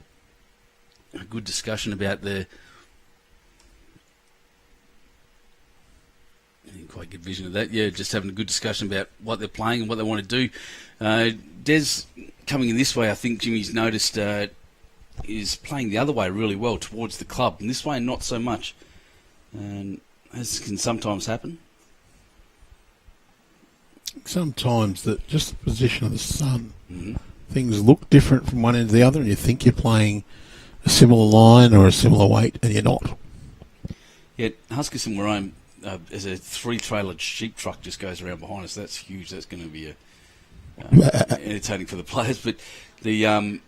good discussion about I didn't quite get vision of that. Yeah, just having a good discussion about what they're playing and what they want to do. Des coming in this way, I think Jimmy's noticed, is playing the other way really well towards the club, and this way not so much. And as can sometimes happen. Sometimes just the position of the sun. Mm-hmm. Things look different from one end to the other, and you think you're playing a similar line or a similar weight, and you're not. Yeah, Huskinson, where I'm, as a 3-trailer sheep truck just goes around behind us. That's huge. That's going to be entertaining for the players. But if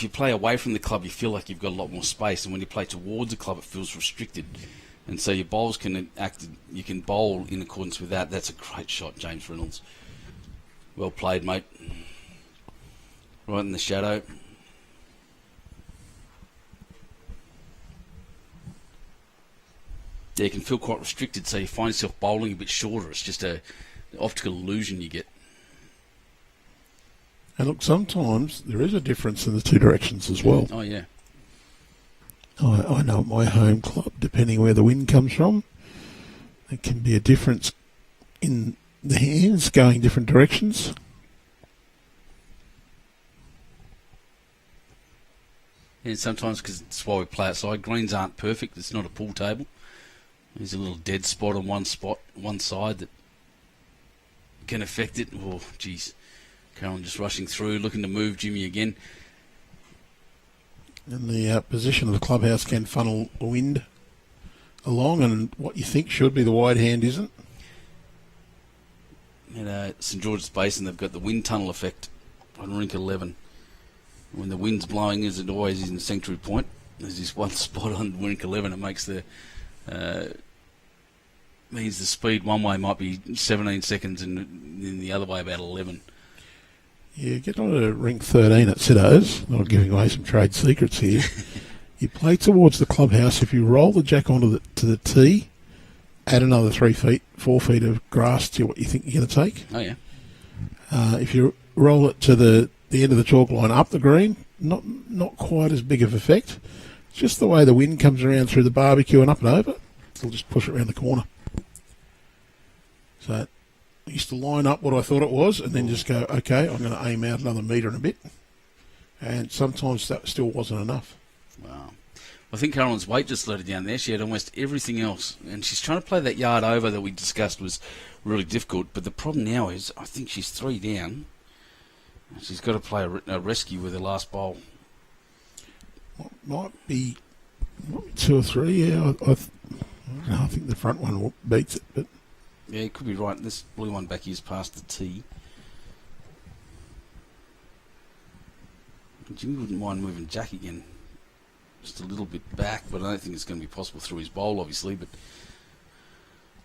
you play away from the club, you feel like you've got a lot more space, and when you play towards the club, it feels restricted. And so your bowls can you can bowl in accordance with that. That's a great shot, James Reynolds. Well played, mate. Right in the shadow. Yeah, you can feel quite restricted, so you find yourself bowling a bit shorter. It's just an optical illusion you get. And look, sometimes there is a difference in the two directions as well. Oh, yeah. I know at my home club, depending where the wind comes from, there can be a difference in the hands going different directions. And sometimes, because it's why we play outside, greens aren't perfect. It's not a pool table. There's a little dead spot on one side that can affect it. Oh, geez. Carolyn just rushing through, looking to move Jimmy again. And the position of the clubhouse can funnel the wind along, and what you think should be the wide hand isn't. At St George's Basin, they've got the wind tunnel effect on rink 11. When the wind's blowing, as it always is in Sanctuary Point, there's this one spot on rink 11. It makes means the speed one way might be 17 seconds and in the other way about 11. Yeah, get on to rink 13 at Siddo's. Not giving away some trade secrets here. You play towards the clubhouse. If you roll the jack onto the tee, add another 4 feet of grass to what you think you're going to take. Oh, yeah. If you roll it to the end of the chalk line up the green, not quite as big of effect. It's just the way the wind comes around through the barbecue and up and over. It'll just push it around the corner. So I used to line up what I thought it was and then just go, okay, I'm going to aim out another metre and a bit. And sometimes that still wasn't enough. Wow. I think Carolyn's weight just let her down there. She had almost everything else. And she's trying to play that yard over that we discussed was really difficult. But the problem now is I think she's 3 down. She's got to play a rescue with her last bowl. Might be 2 or 3, yeah. I think the front one beats it, but yeah, you could be right. This blue one back here is past the tee. Jimmy wouldn't mind moving Jack again, just a little bit back, but I don't think it's going to be possible through his bowl, obviously. But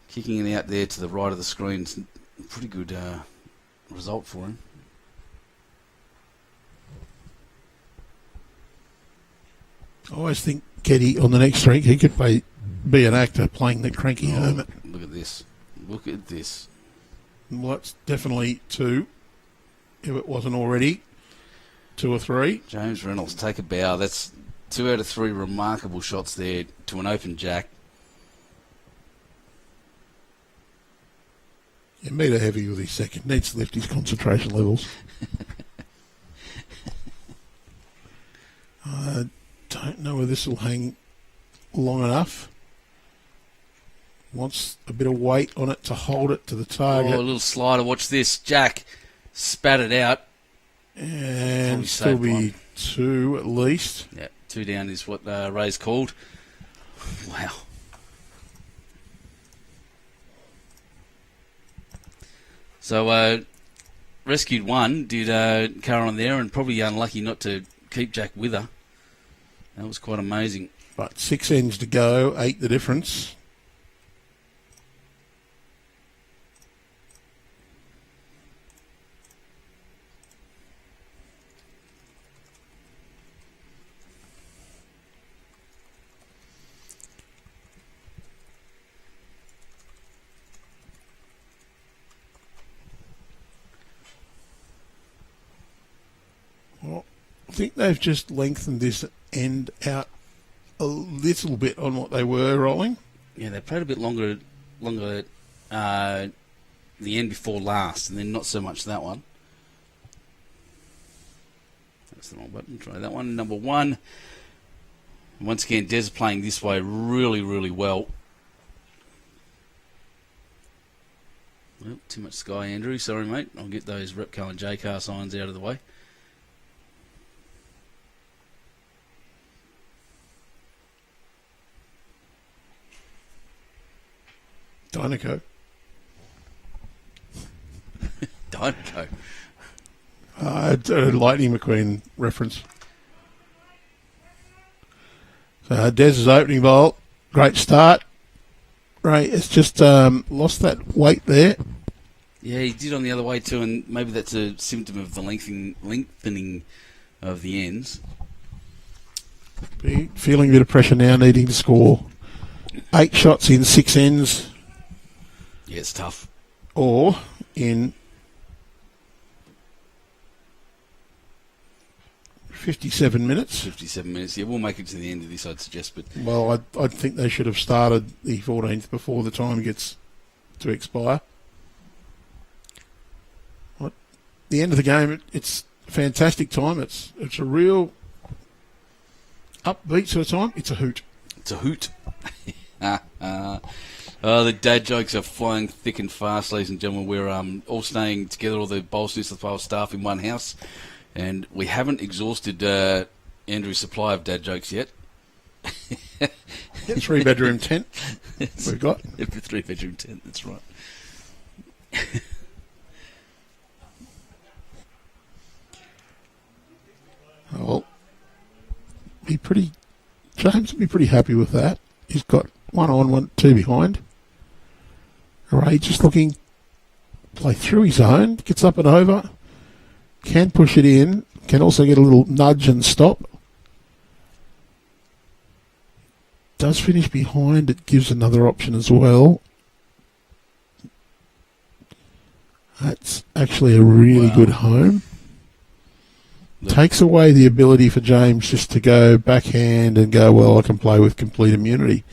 kicking it out there to the right of the screen is a pretty good result for him. I always think Keddy on the next streak, he could be an actor playing the cranky hermit. Look at this. Look at this. Well, that's definitely 2, if it wasn't already. 2 or 3. James Reynolds, take a bow. That's 2 out of 3 remarkable shots there to an open Jack. Yeah, metre heavy with his second. Needs to lift his concentration levels. I don't know whether this will hang long enough. Wants a bit of weight on it to hold it to the target. Oh, a little slider. Watch this. Jack spat it out. And still be 2 at least. Yeah, 2 down is what Ray's called. Wow. So, rescued 1, did Carolyn there, and probably unlucky not to keep Jack with her. That was quite amazing. But 6 ends to go, 8 the difference. Well, I think they've just lengthened this end out a little bit on what they were rolling. Yeah, they played a bit longer the end before last, and then not so much that one. That's the wrong button. Try that one. Number 1. Once again, Des playing this way really, really well. Well, too much sky, Andrew. Sorry, mate. I'll get those Repco and J-Car signs out of the way. Dynaco. Dynaco. A Lightning McQueen reference. So Dez's opening bowl, great start. Ray has just lost that weight there. Yeah, he did on the other way too, and maybe that's a symptom of the lengthening of the ends. Feeling a bit of pressure now, needing to score 8 shots in 6 ends. Yeah, it's tough. Or in 57 minutes. 57 minutes. Yeah, we'll make it to the end of this, I'd suggest. But well, I think they should have started the 14th before the time gets to expire. At the end of the game, it's a fantastic time. It's a real upbeat sort of time. It's a hoot. It's a hoot. Oh, the dad jokes are flying thick and fast, ladies and gentlemen. We're all staying together, all the Bowls New South Wales staff in one house, and we haven't exhausted Andrew's supply of dad jokes yet. 3-bedroom tent we've got. The 3-bedroom tent, that's right. Well, James will be pretty happy with that. He's got 1 on, 2 behind. Ray just looking, play through his own, gets up and over, can push it in, can also get a little nudge and stop. Does finish behind, it gives another option as well. That's actually a really good home. Takes away the ability for James just to go backhand and go, well, I can play with complete immunity.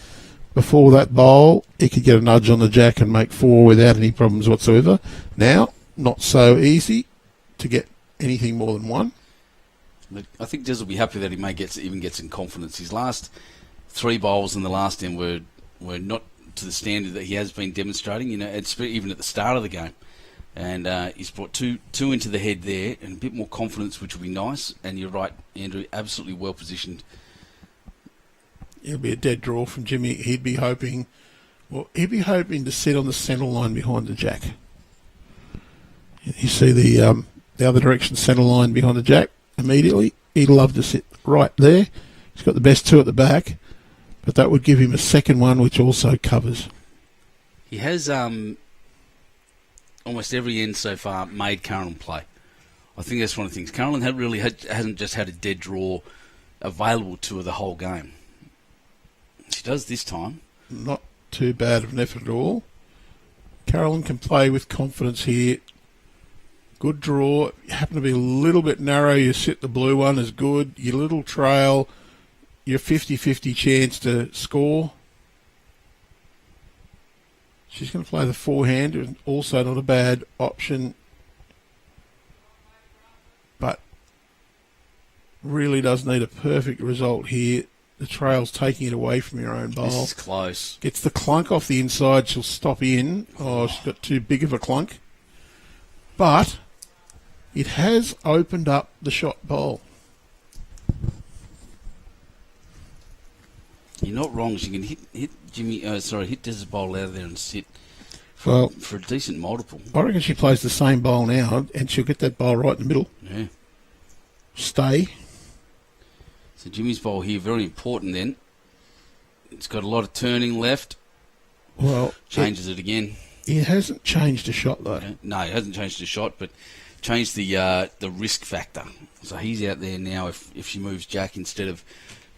before that bowl, he could get a nudge on the jack and make 4 without any problems whatsoever. Now, not so easy to get anything more than 1. I think Des will be happy that he even gets in confidence. His last 3 bowls in the last end were not to the standard that he has been demonstrating, even at the start of the game. And he's brought two into the head there and a bit more confidence, which will be nice. And you're right, Andrew, absolutely well positioned. It'll be a dead draw from Jimmy. He'd be hoping to sit on the centre line behind the jack. You see the other direction centre line behind the jack immediately. He'd love to sit right there. He's got the best 2 at the back, but that would give him a second one, which also covers. He has almost every end so far made Carolyn play. I think that's one of the things. Carolyn hasn't just had a dead draw available to her the whole game. She does this time. Not too bad of an effort at all. Carolyn can play with confidence here. Good draw. You happen to be a little bit narrow, you sit the blue one is good. Your little trail, your 50-50 chance to score. She's going to play the forehand, also not a bad option. But really does need a perfect result here. The trail's taking it away from your own bowl. This is close. Gets the clunk off the inside, she'll stop in. Oh, she's got too big of a clunk. But it has opened up the shot bowl. You're not wrong. She can hit Des's bowl out of there and sit for a decent multiple. I reckon she plays the same bowl now, and she'll get that bowl right in the middle. Yeah. Stay. So Jimmy's bowl here, very important then. It's got a lot of turning left. Well, changes it again. It hasn't changed the shot though. Yeah. No, it hasn't changed the shot, but changed the risk factor. So he's out there now. If she moves Jack instead of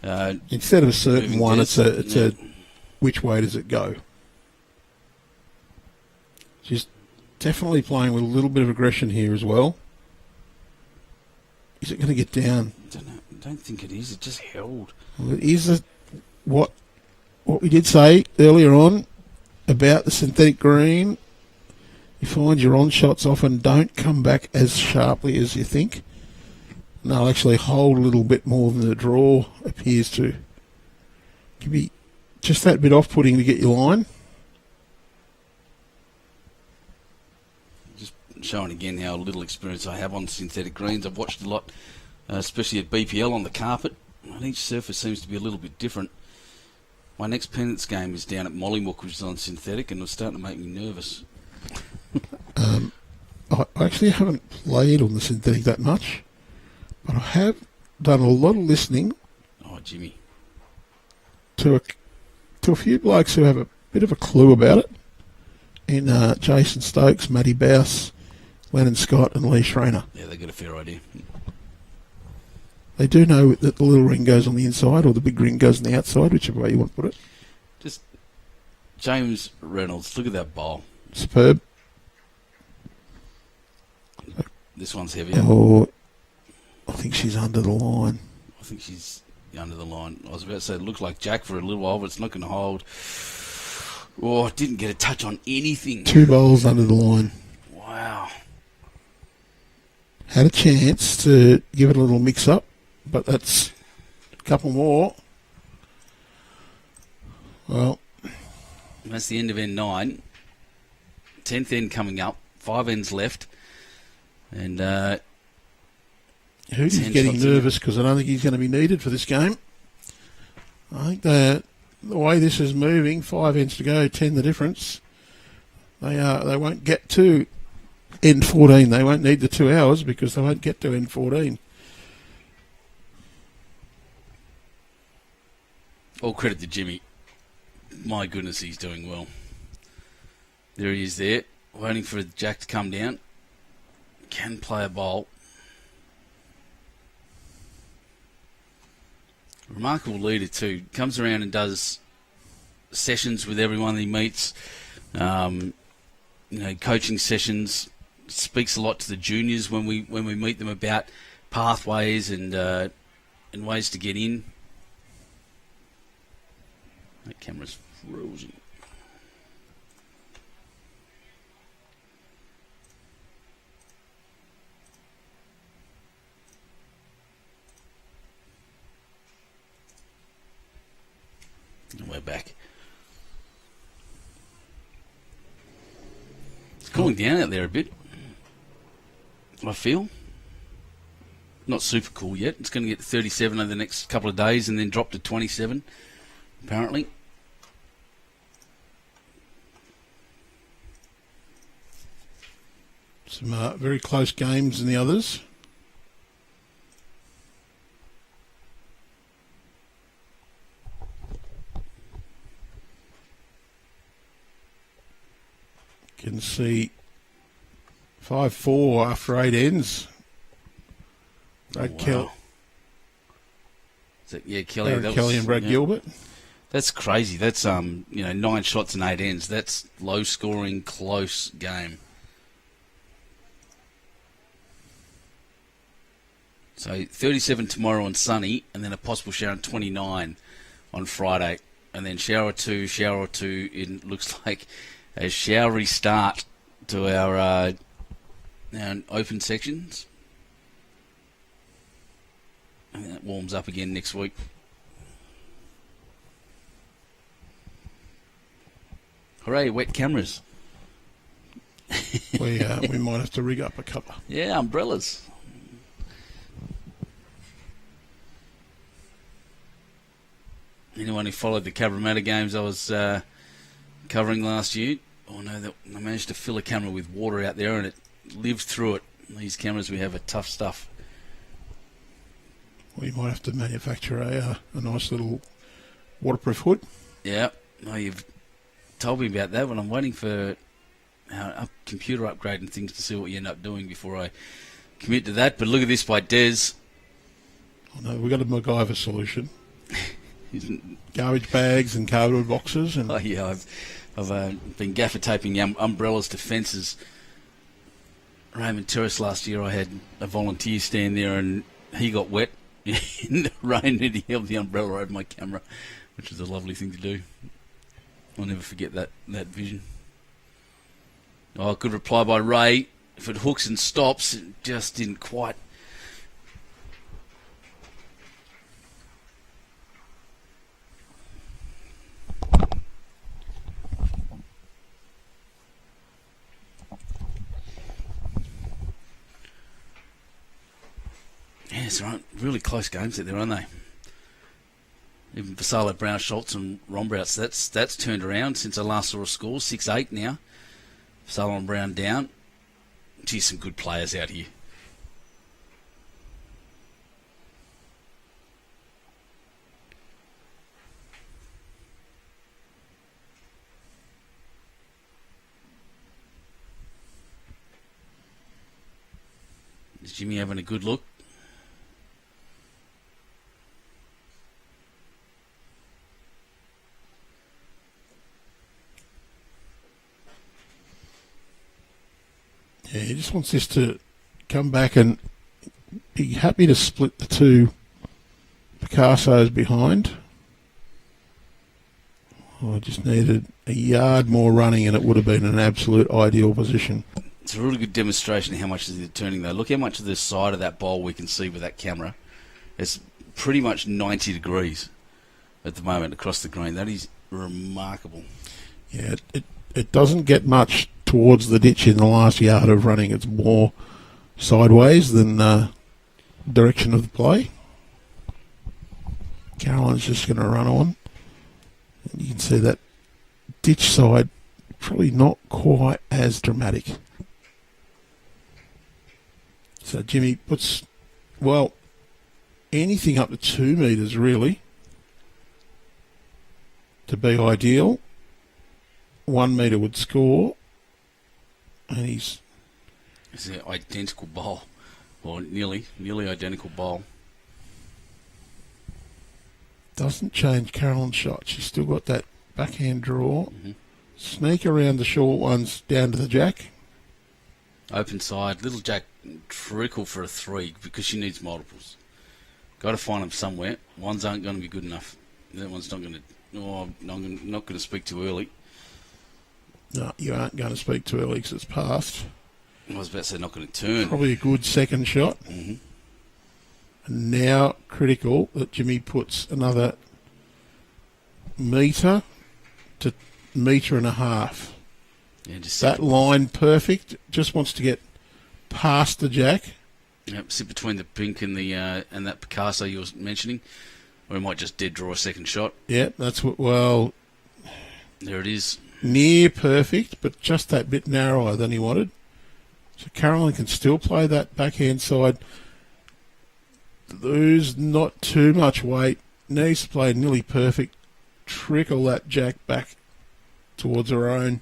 a certain one, it's a which way does it go? She's definitely playing with a little bit of aggression here as well. Is it going to get down? I don't think it is. It just held. Well, it is what we did say earlier on about the synthetic green. You find your on shots often don't come back as sharply as you think. And they'll actually hold a little bit more than the draw appears to. Can be just that bit off-putting to get your line. Just showing again how little experience I have on synthetic greens. I've watched a lot, especially at BPL on the carpet. And each surface seems to be a little bit different. My next Pennants game is down at Mollymook, which is on synthetic, and it's starting to make me nervous. I actually haven't played on the synthetic that much, but I have done a lot of listening. Oh, Jimmy. To a few blokes who have a bit of a clue about it. In Jason Stokes, Matty Bouse, Lennon Scott and Lee Schreiner. Yeah, they got a fair idea. They do know that the little ring goes on the inside or the big ring goes on the outside, whichever way you want to put it. Just James Reynolds, look at that bowl. Superb. This one's heavier. Oh, I think she's under the line. I think she's under the line. I was about to say it looked like Jack for a little while, but it's not going to hold. Oh, didn't get a touch on anything. 2 bowls under the line. Wow. Had a chance to give it a little mix-up, but that's a couple more. Well, that's the end of end 9. 10th end coming up. 5 ends left. And Hootie's getting nervous because I don't think he's going to be needed for this game. I think the way this is moving, 5 ends to go, 10 the difference. They won't get to end 14. They won't need the 2 hours because they won't get to end 14. All credit to Jimmy. My goodness, he's doing well. There he is there, waiting for Jack to come down. Can play a bowl. Remarkable leader too. Comes around and does sessions with everyone he meets. Coaching sessions. Speaks a lot to the juniors when we meet them about pathways and ways to get in. That camera's frozen. And we're back. It's cooling down out there a bit, I feel. Not super cool yet. It's going to get to 37 over the next couple of days and then drop to 27, apparently. Some very close games in the others. You can see 5-4 after 8 ends. Wow. Kelly, Kelly and Brad Gilbert. That's crazy. That's 9 shots and 8 ends. That's low scoring, close game. So 37 tomorrow and sunny, and then a possible shower and 29 on Friday, and then shower or two. It looks like a showery start to our open sections. And then it warms up again next week. Hooray, wet cameras. We might have to rig up a couple. Yeah, umbrellas. Anyone who followed the Cabramatta games I was covering last year, I managed to fill a camera with water out there and it lived through it. These cameras we have are tough stuff. We might have to manufacture a nice little waterproof hood. Yeah, no, you've told me about that, but I'm waiting for a computer upgrade and things to see what you end up doing before I commit to that. But look at this by Des. Oh no, we've got a MacGyver solution. Garbage bags and cardboard boxes. And oh yeah, I've been gaffer taping umbrellas to fences. Raymond Terrace last year, I had a volunteer stand there and he got wet in the rain and he held the umbrella over my camera, which was a lovely thing to do. I'll never forget that vision. Oh, good reply by Ray. If it hooks and stops, it just didn't quite. Yeah, it's right. Really close games out there, aren't they? Even Vasalo, Brown, Schultz and Rombrouts, that's turned around since I last saw a score. 6-8 now. Vasalo and Brown down. Geez, some good players out here. Is Jimmy having a good look? Yeah, he just wants this to come back and be happy to split the two Picassos behind. Oh, I just needed a yard more running and it would have been an absolute ideal position. It's a really good demonstration of how much they're turning though. Look how much of the side of that bowl we can see with that camera. It's pretty much 90 degrees at the moment across the green. That is remarkable. Yeah, it doesn't get much towards the ditch in the last yard of running. It's more sideways than direction of the play. Carolyn's just going to run on. And you can see that ditch side probably not quite as dramatic. So Jimmy puts, well, anything up to 2 metres really to be ideal. 1 metre would score. And it's an identical bowl, or nearly identical bowl. Doesn't change Carolyn's shot. She's still got that backhand draw. Mm-hmm. Sneak around the short ones down to the jack. Open side, little jack trickle for a 3 because she needs multiples. Got to find them somewhere. Ones aren't going to be good enough. That one's not going to Oh, I'm not going to speak too early. No, you aren't going to speak too early because it's passed. I was about to say not going to turn. Probably a good second shot. Mm-hmm. And now critical that Jimmy puts another metre to metre and a half. Yeah, just That line perfect. Just wants to get past the jack. Yep, sit between the pink and the and that Picasso you were mentioning, or he might just dead draw a second shot. Yep, that's what. Well, there it is. Near perfect, but just that bit narrower than he wanted. So Carolyn can still play that backhand side. Lose not too much weight. Needs to play nearly perfect. Trickle that jack back towards her own.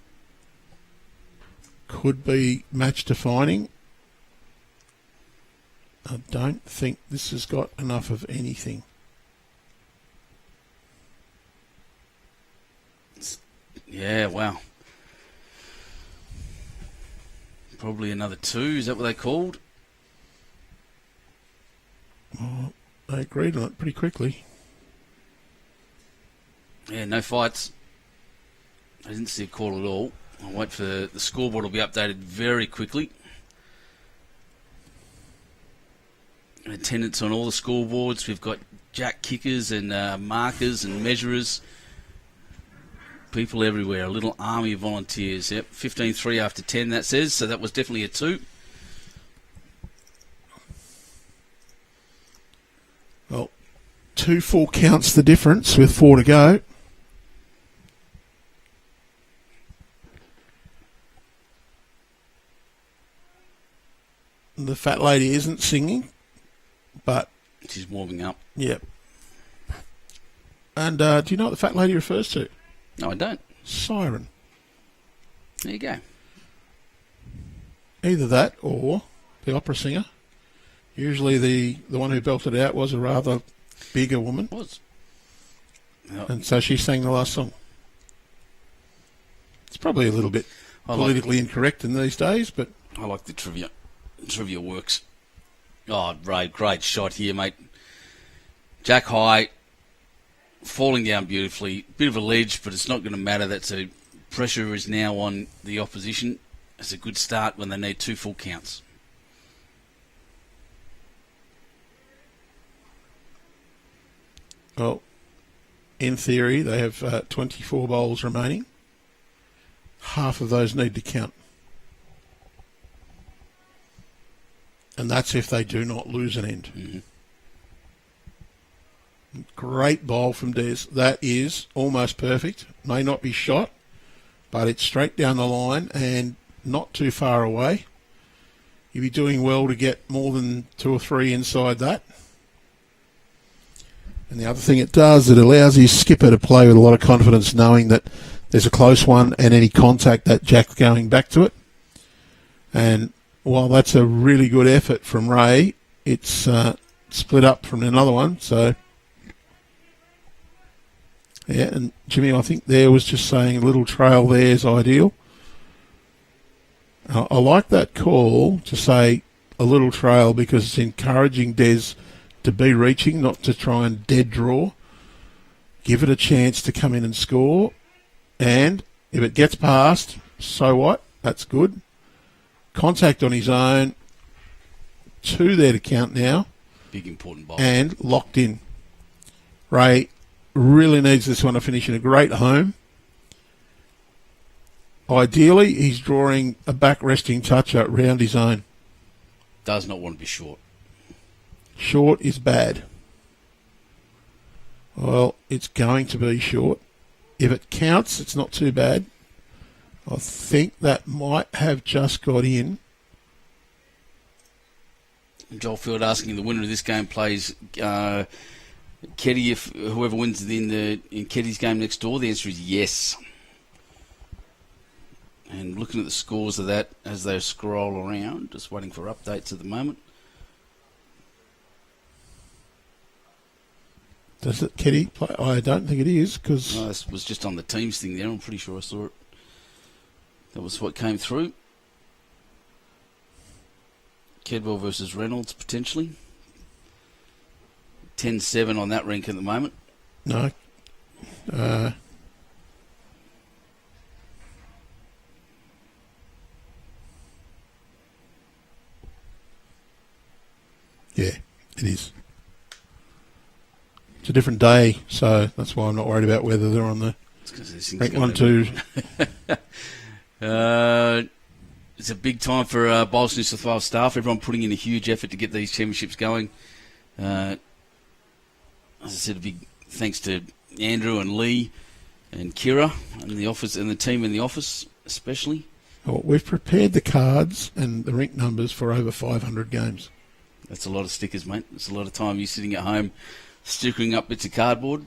Could be match defining. I don't think this has got enough of anything. Yeah, wow. Probably another 2. Is that what they called? Oh, they agreed on it pretty quickly. Yeah, no fights. I didn't see a call at all. I'll wait for the scoreboard will be updated very quickly. Attendance on all the scoreboards. We've got jack kickers and markers and measurers. People everywhere. A little army of volunteers. Yep, 15-3 after 10, that says. So that was definitely a 2. Well, 2 full counts the difference with 4 to go. The fat lady isn't singing, but... she's warming up. Yep. And do you know what the fat lady refers to? No, I don't. Siren. There you go. Either that or the opera singer. Usually the one who belted out was a rather bigger woman. Was. And so she sang the last song. It's probably a little bit politically incorrect in these days, but... I like the trivia. Trivia works. Oh, Ray, great shot here, mate. Jack high, falling down beautifully. Bit of a ledge, but it's not going to matter. Pressure is now on the opposition. It's a good start when they need 2 full counts. Well, in theory, they have 24 bowls remaining. Half of those need to count. And that's if they do not lose an end. Mm-hmm. Great bowl from Des. That is almost perfect. May not be shot, but it's straight down the line and not too far away. You'd be doing well to get more than 2 or 3 inside that. And the other thing it does, it allows his skipper to play with a lot of confidence, knowing that there's a close one and any contact, that jack's going back to it. And while that's a really good effort from Ray, it's split up from another one. So, yeah, and Jimmy, I think there was just saying a little trail there is ideal. I like that call to say a little trail because it's encouraging Des to be reaching, not to try and dead draw. Give it a chance to come in and score. And if it gets past, so what? That's good. Contact on his own. 2 there to count now. Big important bowl. And locked in. Ray really needs this one to finish in a great home. Ideally, he's drawing a back resting toucher round his own. Does not want to be short. Short is bad. Well, it's going to be short. If it counts, it's not too bad. I think that might have just got in. Joel Field asking the winner of this game plays Keddy if whoever wins in Keddy's game next door. The answer is yes. And looking at the scores of that as they scroll around, just waiting for updates at the moment. Does it, Keddy, play? I don't think it is, because... No, this was just on the Teams thing there. I'm pretty sure I saw it. That was what came through. Kedwell versus Reynolds, potentially. 10-7 on that rank at the moment. No. Yeah, it is. It's a different day, so that's why I'm not worried about whether they're on the rank 1, 2. It's a big time for Bowls New South Wales staff. Everyone putting in a huge effort to get these championships going. As I said, a big thanks to Andrew and Lee and Kira and the office and the team in the office, especially. Well, we've prepared the cards and the rink numbers for over 500 games. That's a lot of stickers, mate. It's a lot of time you sitting at home stickering up bits of cardboard.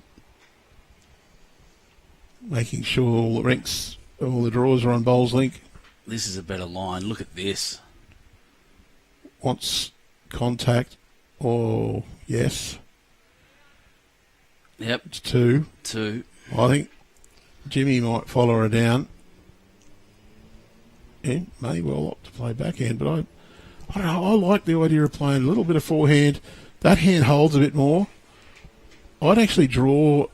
Making sure all the rinks, all the drawers are on Bowls Link. This is a better line. Look at this. Wants contact. Oh, yes. Yep. It's 2. 2. I think Jimmy might follow her down. Yeah, may well opt to play backhand, but I don't know. I like the idea of playing a little bit of forehand. That hand holds a bit more. I'd actually draw,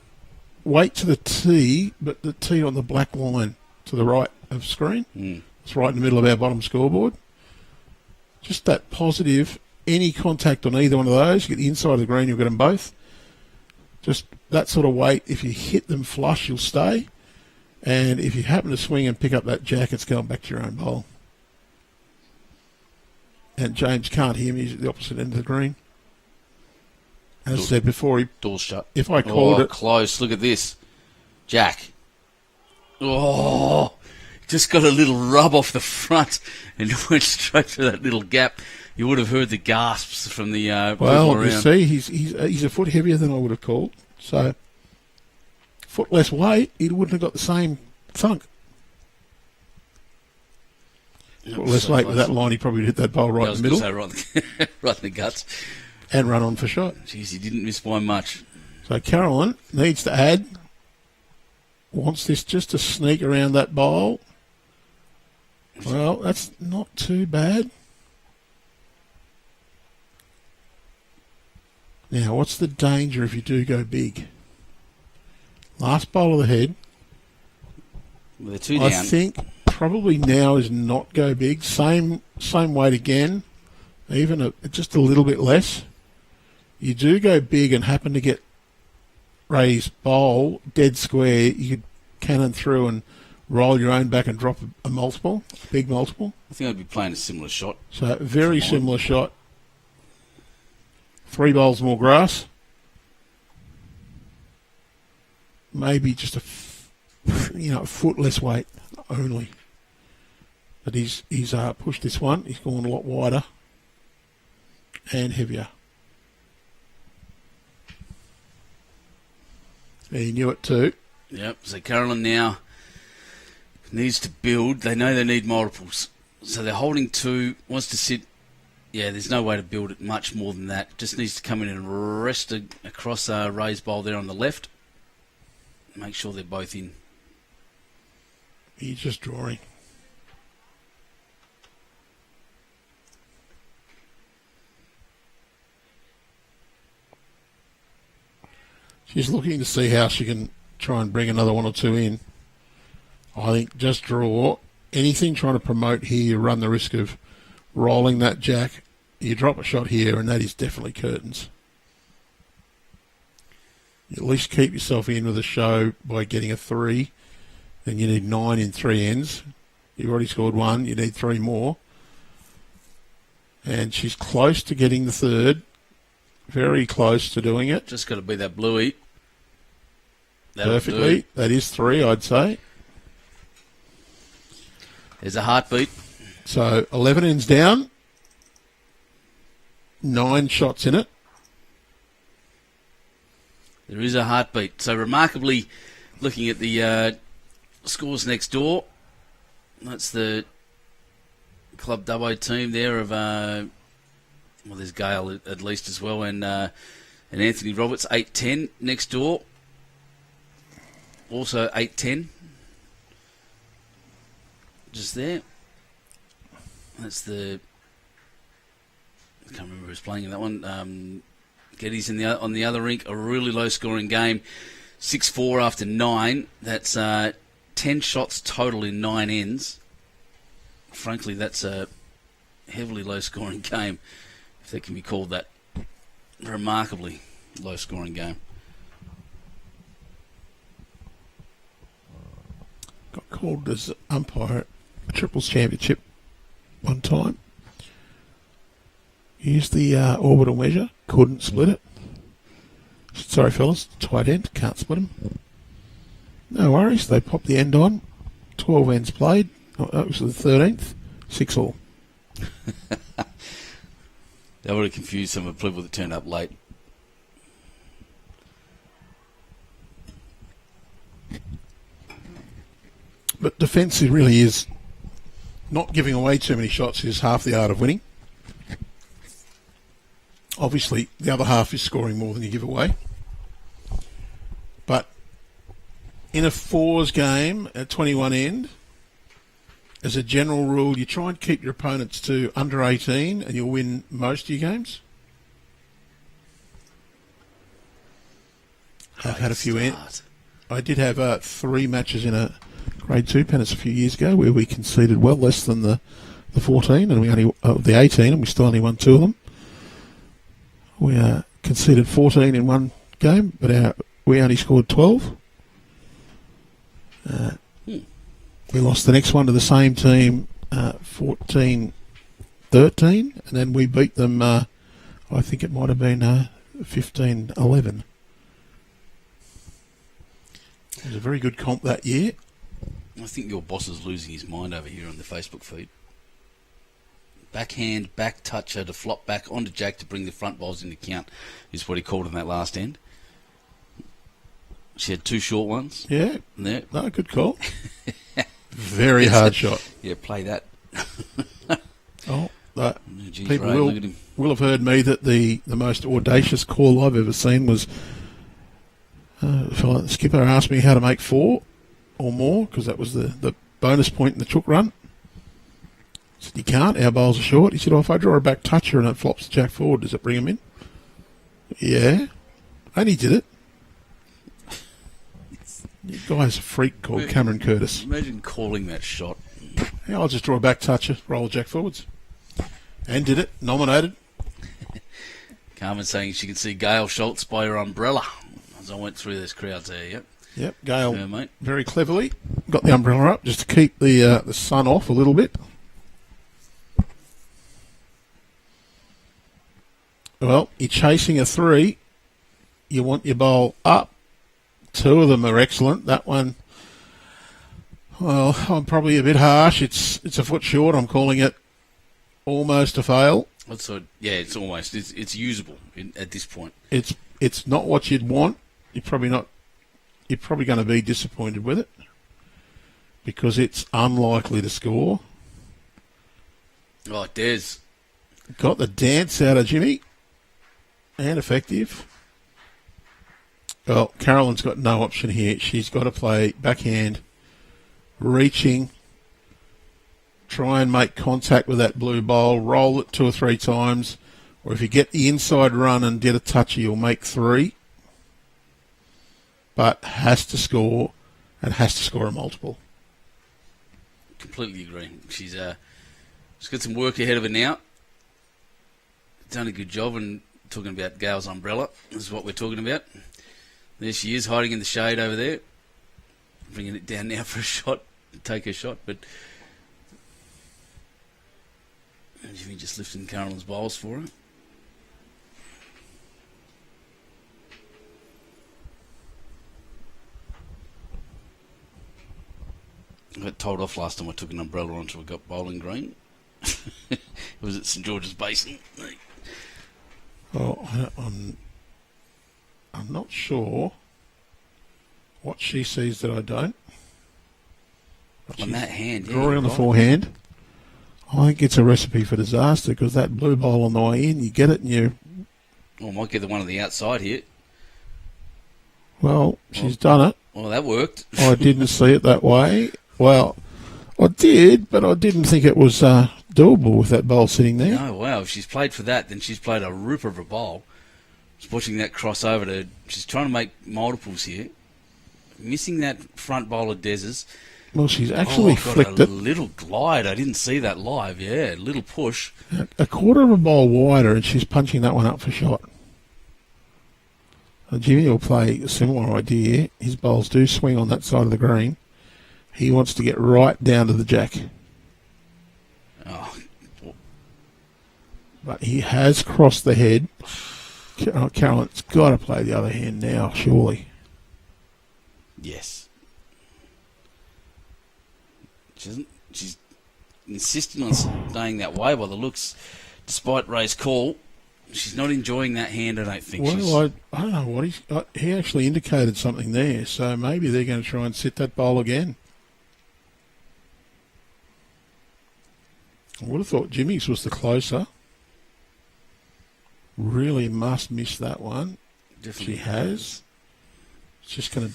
wait to the tee, but the tee on the black line to the right of screen. It's right in the middle of our bottom scoreboard. Just that positive, any contact on either one of those, you get the inside of the green, you'll get them both. Just that sort of weight, if you hit them flush, you'll stay. And if you happen to swing and pick up that jack, it's going back to your own bowl. And James can't hear me, he's at the opposite end of the green. As I said before, door's shut. If I called it close, look at this, Jack. Oh, just got a little rub off the front and went straight through that little gap. You would have heard the gasps from the people around. You see, he's a foot heavier than I would have called. So, foot less weight, he wouldn't have got the same thunk. Foot less weight with that line, he probably hit that bowl right in the middle. Right in the guts. And run on for shot. Jeez, he didn't miss by much. So Carolyn needs to add. Wants this just to sneak around that bowl. Well, that's not too bad. Now, what's the danger if you do go big? Last bowl of the head. With the 2 down. I think probably now is not go big. Same weight again. Even just a little bit less. You do go big and happen to get Ray's bowl dead square, you could cannon through and roll your own back and drop a multiple, big multiple. I think I'd be playing a similar shot. So very similar shot. 3 bowls more grass. Maybe just a foot less weight only. But he's pushed this one. He's gone a lot wider and heavier. He knew it too. Yep. So Carolyn now needs to build. They know they need multiples. So they're holding 2. Wants to sit. Yeah, there's no way to build it much more than that. Just needs to come in and rest across Ray's bowl there on the left. Make sure they're both in. He's just drawing. She's looking to see how she can try and bring another 1 or 2 in. I think just draw. Anything trying to promote here, you run the risk of rolling that jack. You drop a shot here, and that is definitely curtains. You at least keep yourself in with a show by getting a 3. Then you need 9 in 3 ends. You've already scored 1. You need 3 more. And she's close to getting the 3rd. Very close to doing it. Just got to be that bluey. Perfectly. That is 3, I'd say. There's a heartbeat. So 11 ends down. 9 shots in it. There is a heartbeat. So remarkably, looking at the scores next door, that's the Club Dubbo team there of... well, there's Gale at least as well, and Anthony Roberts, 8-10 next door. Also 8-10. Just there. That's the... I can't remember who's playing in that one. Geddes on the other rink, a really low-scoring game. 6-4 after 9. That's 10 shots total in 9 ends. Frankly, that's a heavily low-scoring game, if that can be called that. Remarkably low-scoring game. Got called as umpire at a Triples Championship one time. Used the orbital measure, couldn't split it. Sorry, fellas, tight end, can't split them. No worries, they popped the end on. 12 ends played. That was the 13th. 6-all. That would have confused some of the people that turned up late. But defence really is not giving away too many shots is half the art of winning. Obviously, the other half is scoring more than you give away. But in a fours game at 21 end, as a general rule, you try and keep your opponents to under 18 and you'll win most of your games. I've had a few... I did have 3 matches in a Grade 2 pennants a few years ago where we conceded well less than the 14 and we only the 18 and we still only won 2 of them. We conceded 14 in one game, but we only scored 12. We lost the next one to the same team, 14-13, and then we beat them, I think it might have been 15-11. It was a very good comp that year. I think your boss is losing his mind over here on the Facebook feed. Backhand, back toucher to flop back onto Jack to bring the front bowls into count is what he called in that last end. She had 2 short ones. Yeah. There. No, good call. Very hard shot. Yeah, play that. People will have heard me that the most audacious call I've ever seen was the skipper asked me how to make 4 or more because that was the bonus point in the chook run. I said, you can't, our bowls are short. He said, if I draw a back toucher and it flops the Jack forward, does it bring him in? Yeah. And he did it. The guy's a freak called Cameron Curtis. Imagine calling that shot. Yeah, I'll just draw a back toucher, roll Jack forwards. And did it, nominated. Carmen saying she can see Gail Schultz by her umbrella as I went through those crowds there, yep. Yep, Gail yeah, mate. Very cleverly got the umbrella up just to keep the sun off a little bit. Well, you're chasing a 3. You want your bowl up. 2 of them are excellent. That one, well, I'm probably a bit harsh. It's a foot short. I'm calling it almost a fail. Yeah, it's almost. It's usable at this point. It's not what you'd want. You're probably going to be disappointed with it because it's unlikely to score. Oh, Des. Got the dance out of Jimmy. And effective. Well, Carolyn's got no option here. She's got to play backhand, reaching, try and make contact with that blue bowl, roll it 2 or 3 times, or if you get the inside run and get a touchy, you'll make 3. But has to score, and has to score a multiple. Completely agree. She's got some work ahead of her now. Done a good job, and talking about Gail's umbrella is what we're talking about. There she is, hiding in the shade over there. Bringing it down now for a shot, take a shot, but Jimmy just lifting Carolyn's bowls for her. I got told off last time I took an umbrella onto a bowling green. It was at St George's Basin. Oh, I'm not sure what she sees that I don't. On that hand, yeah. Drawing on the forehand. I think it's a recipe for disaster because that blue bowl on the way in, you get it and you... Well, I might get the one on the outside here. Well, she's done it. Well, that worked. I didn't see it that way. Well, I did, but I didn't think it was doable with that bowl sitting there. No, wow. If she's played for that, then she's played a ripper of a bowl. Just watching that cross over to... She's trying to make multiples here. Missing that front bowler, Dez's. Well, she's actually got flicked a it little glide. I didn't see that live. Yeah, little push. a quarter of a bowl wider, and she's punching that one up for shot. Jimmy will play a similar idea. His bowls do swing on that side of the green. He wants to get right down to the jack. Oh, But he has crossed the head. Carolyn's got to play the other hand now, surely. yes. She's insisting on staying that way by the looks, despite Ray's call. She's not enjoying that hand, I don't think. Well, I don't know what he actually indicated something there, so maybe they're going to try and sit that bowl again. I would have thought Jimmy's was the closer. Really must miss that one. Definitely She has. It's just going to...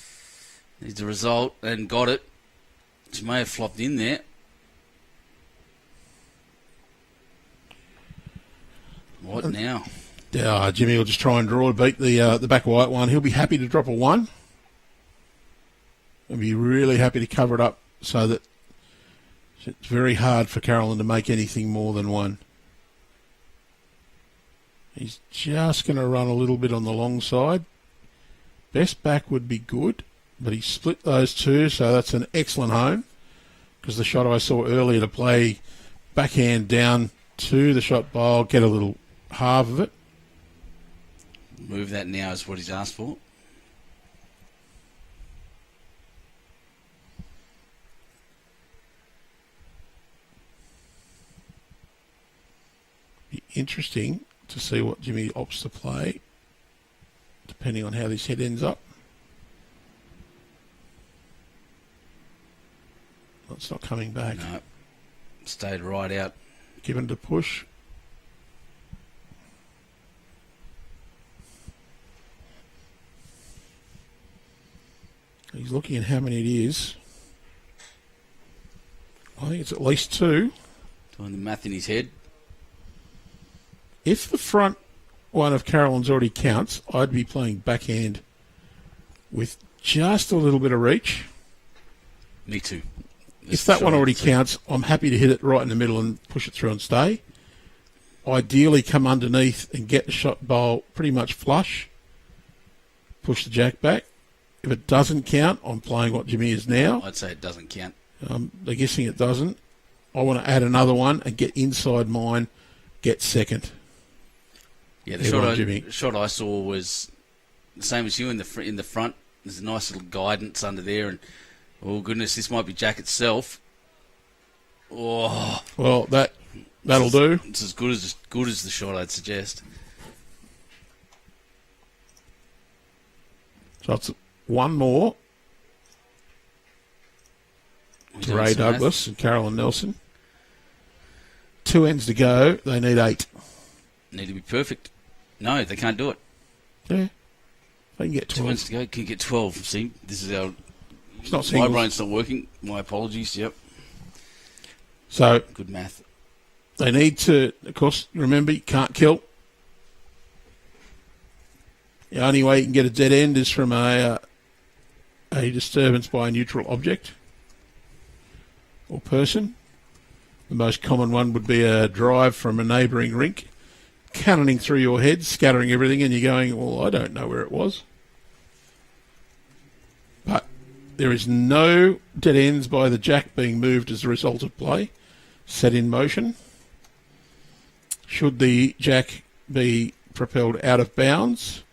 Needs the result and got it. She may have flopped in there. What now? Jimmy will just try and draw to beat the back white one. He'll be happy to drop a 1. He'll be really happy to cover it up so that it's very hard for Carolyn to make anything more than 1. He's just going to run a little bit on the long side. Best back would be good, but he split those two, so that's an excellent home. Because the shot I saw earlier to play backhand down to the shot bowl, get a little half of it. Move that now is what he's asked for. Be interesting to see what Jimmy opts to play, depending on how this head ends up. It's not coming back. No. Stayed right out. Given to push. He's looking at how many it is. I think it's at least 2. Doing the math in his head. If the front one of Carolyn's already counts, I'd be playing backhand with just a little bit of reach. Me too. If that one already counts, I'm happy to hit it right in the middle and push it through and stay. Ideally, come underneath and get the shot bowl pretty much flush. Push the jack back. If it doesn't count, I'm playing what Jimmy is now. I'd say it doesn't count. They're guessing it doesn't. I want to add another one and get inside mine, get second. Yeah, the shot I saw was the same as you in the front. There's a nice little guidance under there, and oh goodness, this might be jack itself. Oh, well, that'll do. It's as good as the shot, I'd suggest. So it's one more to Ray Douglas and Carolyn Nelson. 2 ends to go. They need 8. Need to be perfect. No, they can't do it. Yeah, they can get 12. 2 ends to go. Can get 12. See, this is our. It's not my singles. brain's not working. My apologies. Yep. So good math. They need to, of course, remember, you can't kill. The only way you can get a dead end is from a disturbance by a neutral object or person. The most common one would be a drive from a neighbouring rink, cannoning through your head, scattering everything, and you're going, well, I don't know where it was. But there is no dead ends by the jack being moved as a result of play, set in motion. Should the jack be propelled out of bounds,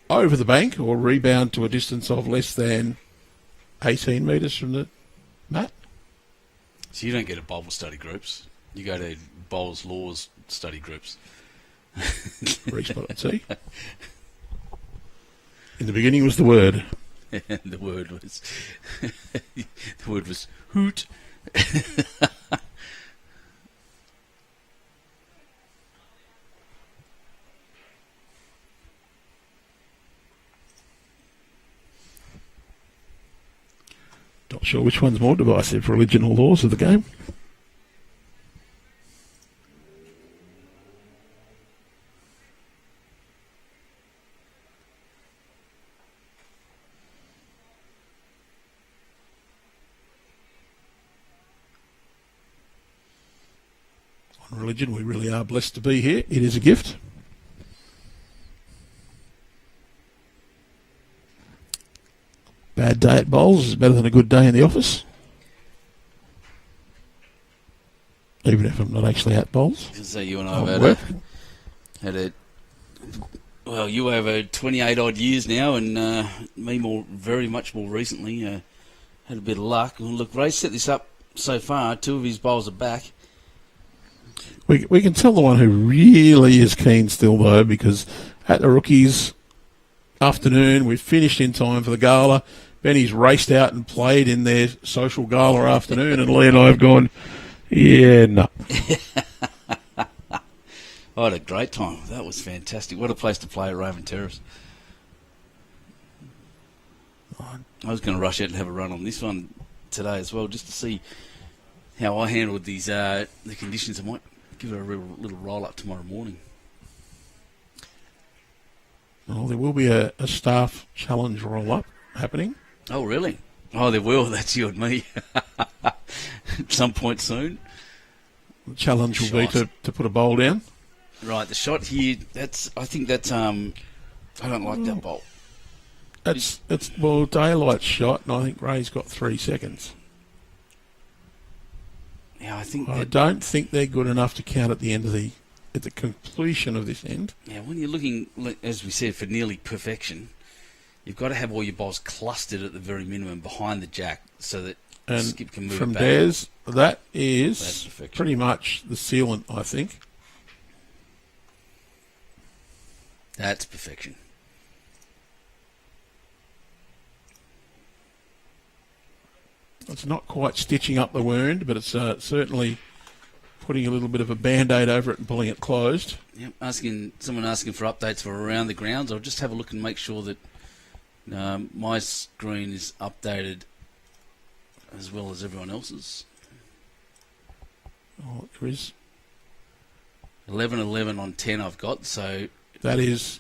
over the bank, or rebound to a distance of less than 18 metres from the mat? So you don't get a bowl study groups. You go to bowls laws study groups. Respot and see. In the beginning was the word. the word was hoot. Not sure which one's more divisive, religion or laws of the game. religion. We really are blessed to be here. It is a gift. Bad day at bowls is better than a good day in the office. Even if I'm not actually at bowls. So you and I have well, you over 28 odd years now, and me very much more recently. Had a bit of luck. Well, look, Ray's set this up so far. 2 of his bowls are back. We can tell the one who really is keen still, though, because at the rookies afternoon, we finished in time for the gala. Benny's raced out and played in their social gala afternoon, and Lee and I have gone, yeah, no. I had a great time. That was fantastic. What a place to play at Raven Terrace. I was going to rush out and have a run on this one today as well, just to see how I handled these the conditions. I might give it a little roll up tomorrow morning. Well, there will be a staff challenge roll up happening. Oh, really? Oh, there will. That's you and me. At some point soon. The challenge will be to put a bowl down. Right, the shot here, I think that's I don't like that bowl. It's Daylight's shot, and I think Ray's got 3 seconds. Yeah, I don't think they're good enough to count at the completion of this end. Yeah, when you're looking, as we said, for nearly perfection, you've got to have all your bowls clustered at the very minimum behind the jack, so that Skip can move from it back. Dares, that is pretty much the sealant, I think. That's perfection. It's not quite stitching up the wound, but it's certainly putting a little bit of a Band-Aid over it and pulling it closed. Yep, someone asking for updates for around the grounds. I'll just have a look and make sure that my screen is updated as well as everyone else's. Oh, there is 11 on 10 I've got, so that is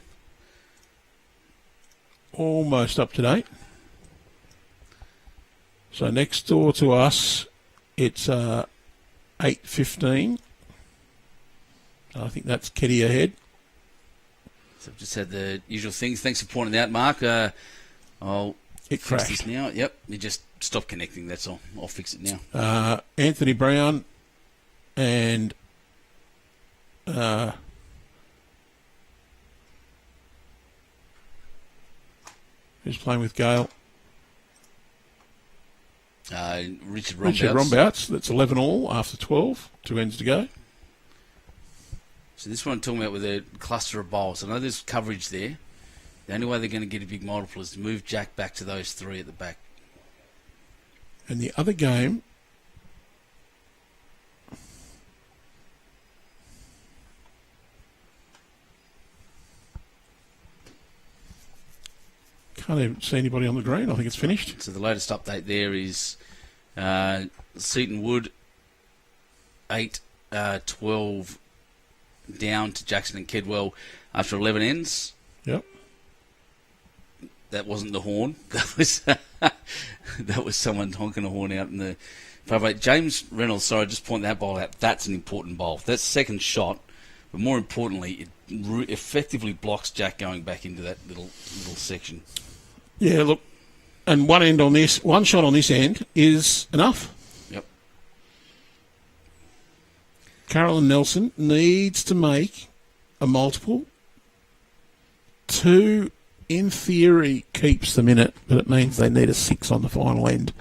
almost up to date. So next door to us, it's 8:15. I think that's Ketty ahead. So I've just had the usual things. Thanks for pointing out, Mark. I'll fix crashed this now. Yep, you just stopped connecting, that's all. I'll fix it now. Anthony Brown and who's playing with Gale? Richard Rombouts. That's 11 all after 12. 2 ends to go. So this one I'm talking about with a cluster of bowls. I know there's coverage there. The only way they're going to get a big multiple is to move Jack back to those 3 at the back. And the other game, can't even see anybody on the green. I think it's finished. So the latest update there is Seaton Wood 8-12 down to Jackson and Kedwell after 11 ends. Yep. That wasn't the horn. That was someone honking a horn out in the far. James Reynolds, sorry, just point that bowl out. That's an important bowl. That's second shot, but more importantly, it effectively blocks Jack going back into that little section. Yeah, look, and one shot on this end is enough. Yep. Carolyn Nelson needs to make a multiple. 2, in theory, keeps them in it, but it means they need a 6 on the final end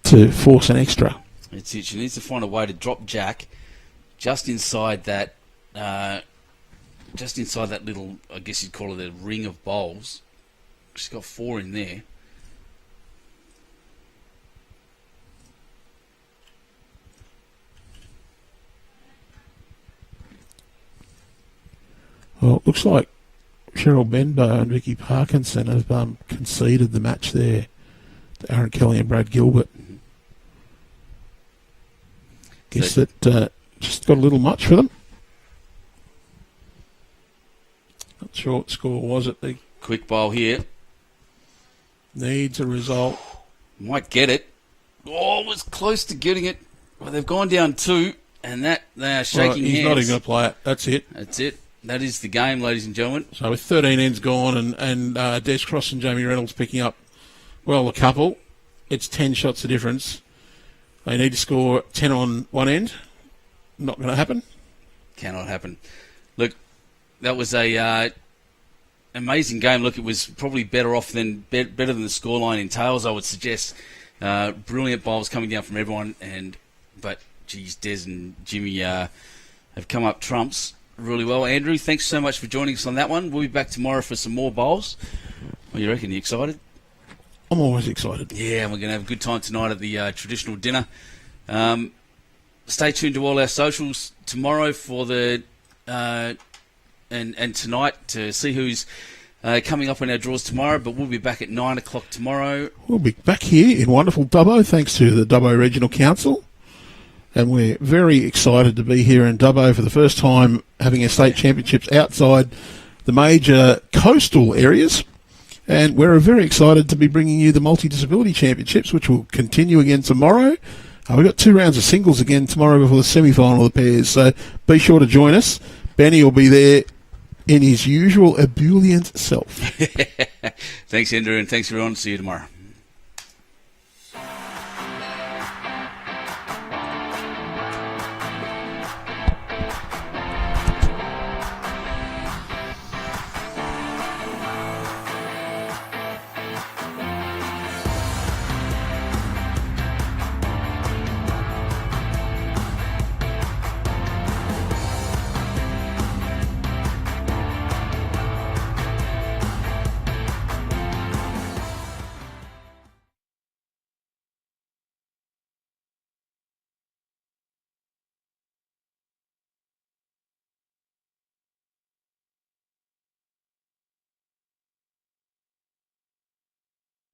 to force an extra. It's it. She needs to find a way to drop Jack just inside that little, I guess you'd call it a ring of bowls. She's got 4 in there. Well, it looks like Cheryl Benbow and Vicky Parkinson have conceded the match there to Aaron Kelly and Brad Gilbert. Mm-hmm. Guess that just got a little much for them. Not sure what score was it. The quick bowl here. Needs a result. Might get it. Oh, it was close to getting it. Well, they've gone down 2. And that they are shaking he's hands. not even going to play it. That's it. That's it. That is the game, ladies and gentlemen. So with 13 ends gone and Des Cross and Jamie Reynolds picking up, well, a couple, it's 10 shots of difference. They need to score 10 on one end. Not going to happen. Cannot happen. Look, that was a amazing game. Look, it was probably better than the scoreline entails, I would suggest. Brilliant bowls coming down from everyone, but geez, Des and Jimmy have come up trumps really well. Andrew, thanks so much for joining us on that one. We'll be back tomorrow for some more bowls. What do you reckon? You excited? I'm always excited. Yeah, we're going to have a good time tonight at the traditional dinner. Stay tuned to all our socials tomorrow for the and tonight to see who's coming up in our draws tomorrow. But we'll be back at 9 o'clock tomorrow. We'll be back here in wonderful Dubbo, thanks to the Dubbo Regional Council. And we're very excited to be here in Dubbo for the first time, having our state championships outside the major coastal areas. And we're very excited to be bringing you the Multi-Disability Championships, which will continue again tomorrow. We've got 2 rounds of singles again tomorrow before the semi-final of the pairs, so be sure to join us. Benny will be there in his usual ebullient self. Thanks, Andrew, and thanks, everyone. See you tomorrow.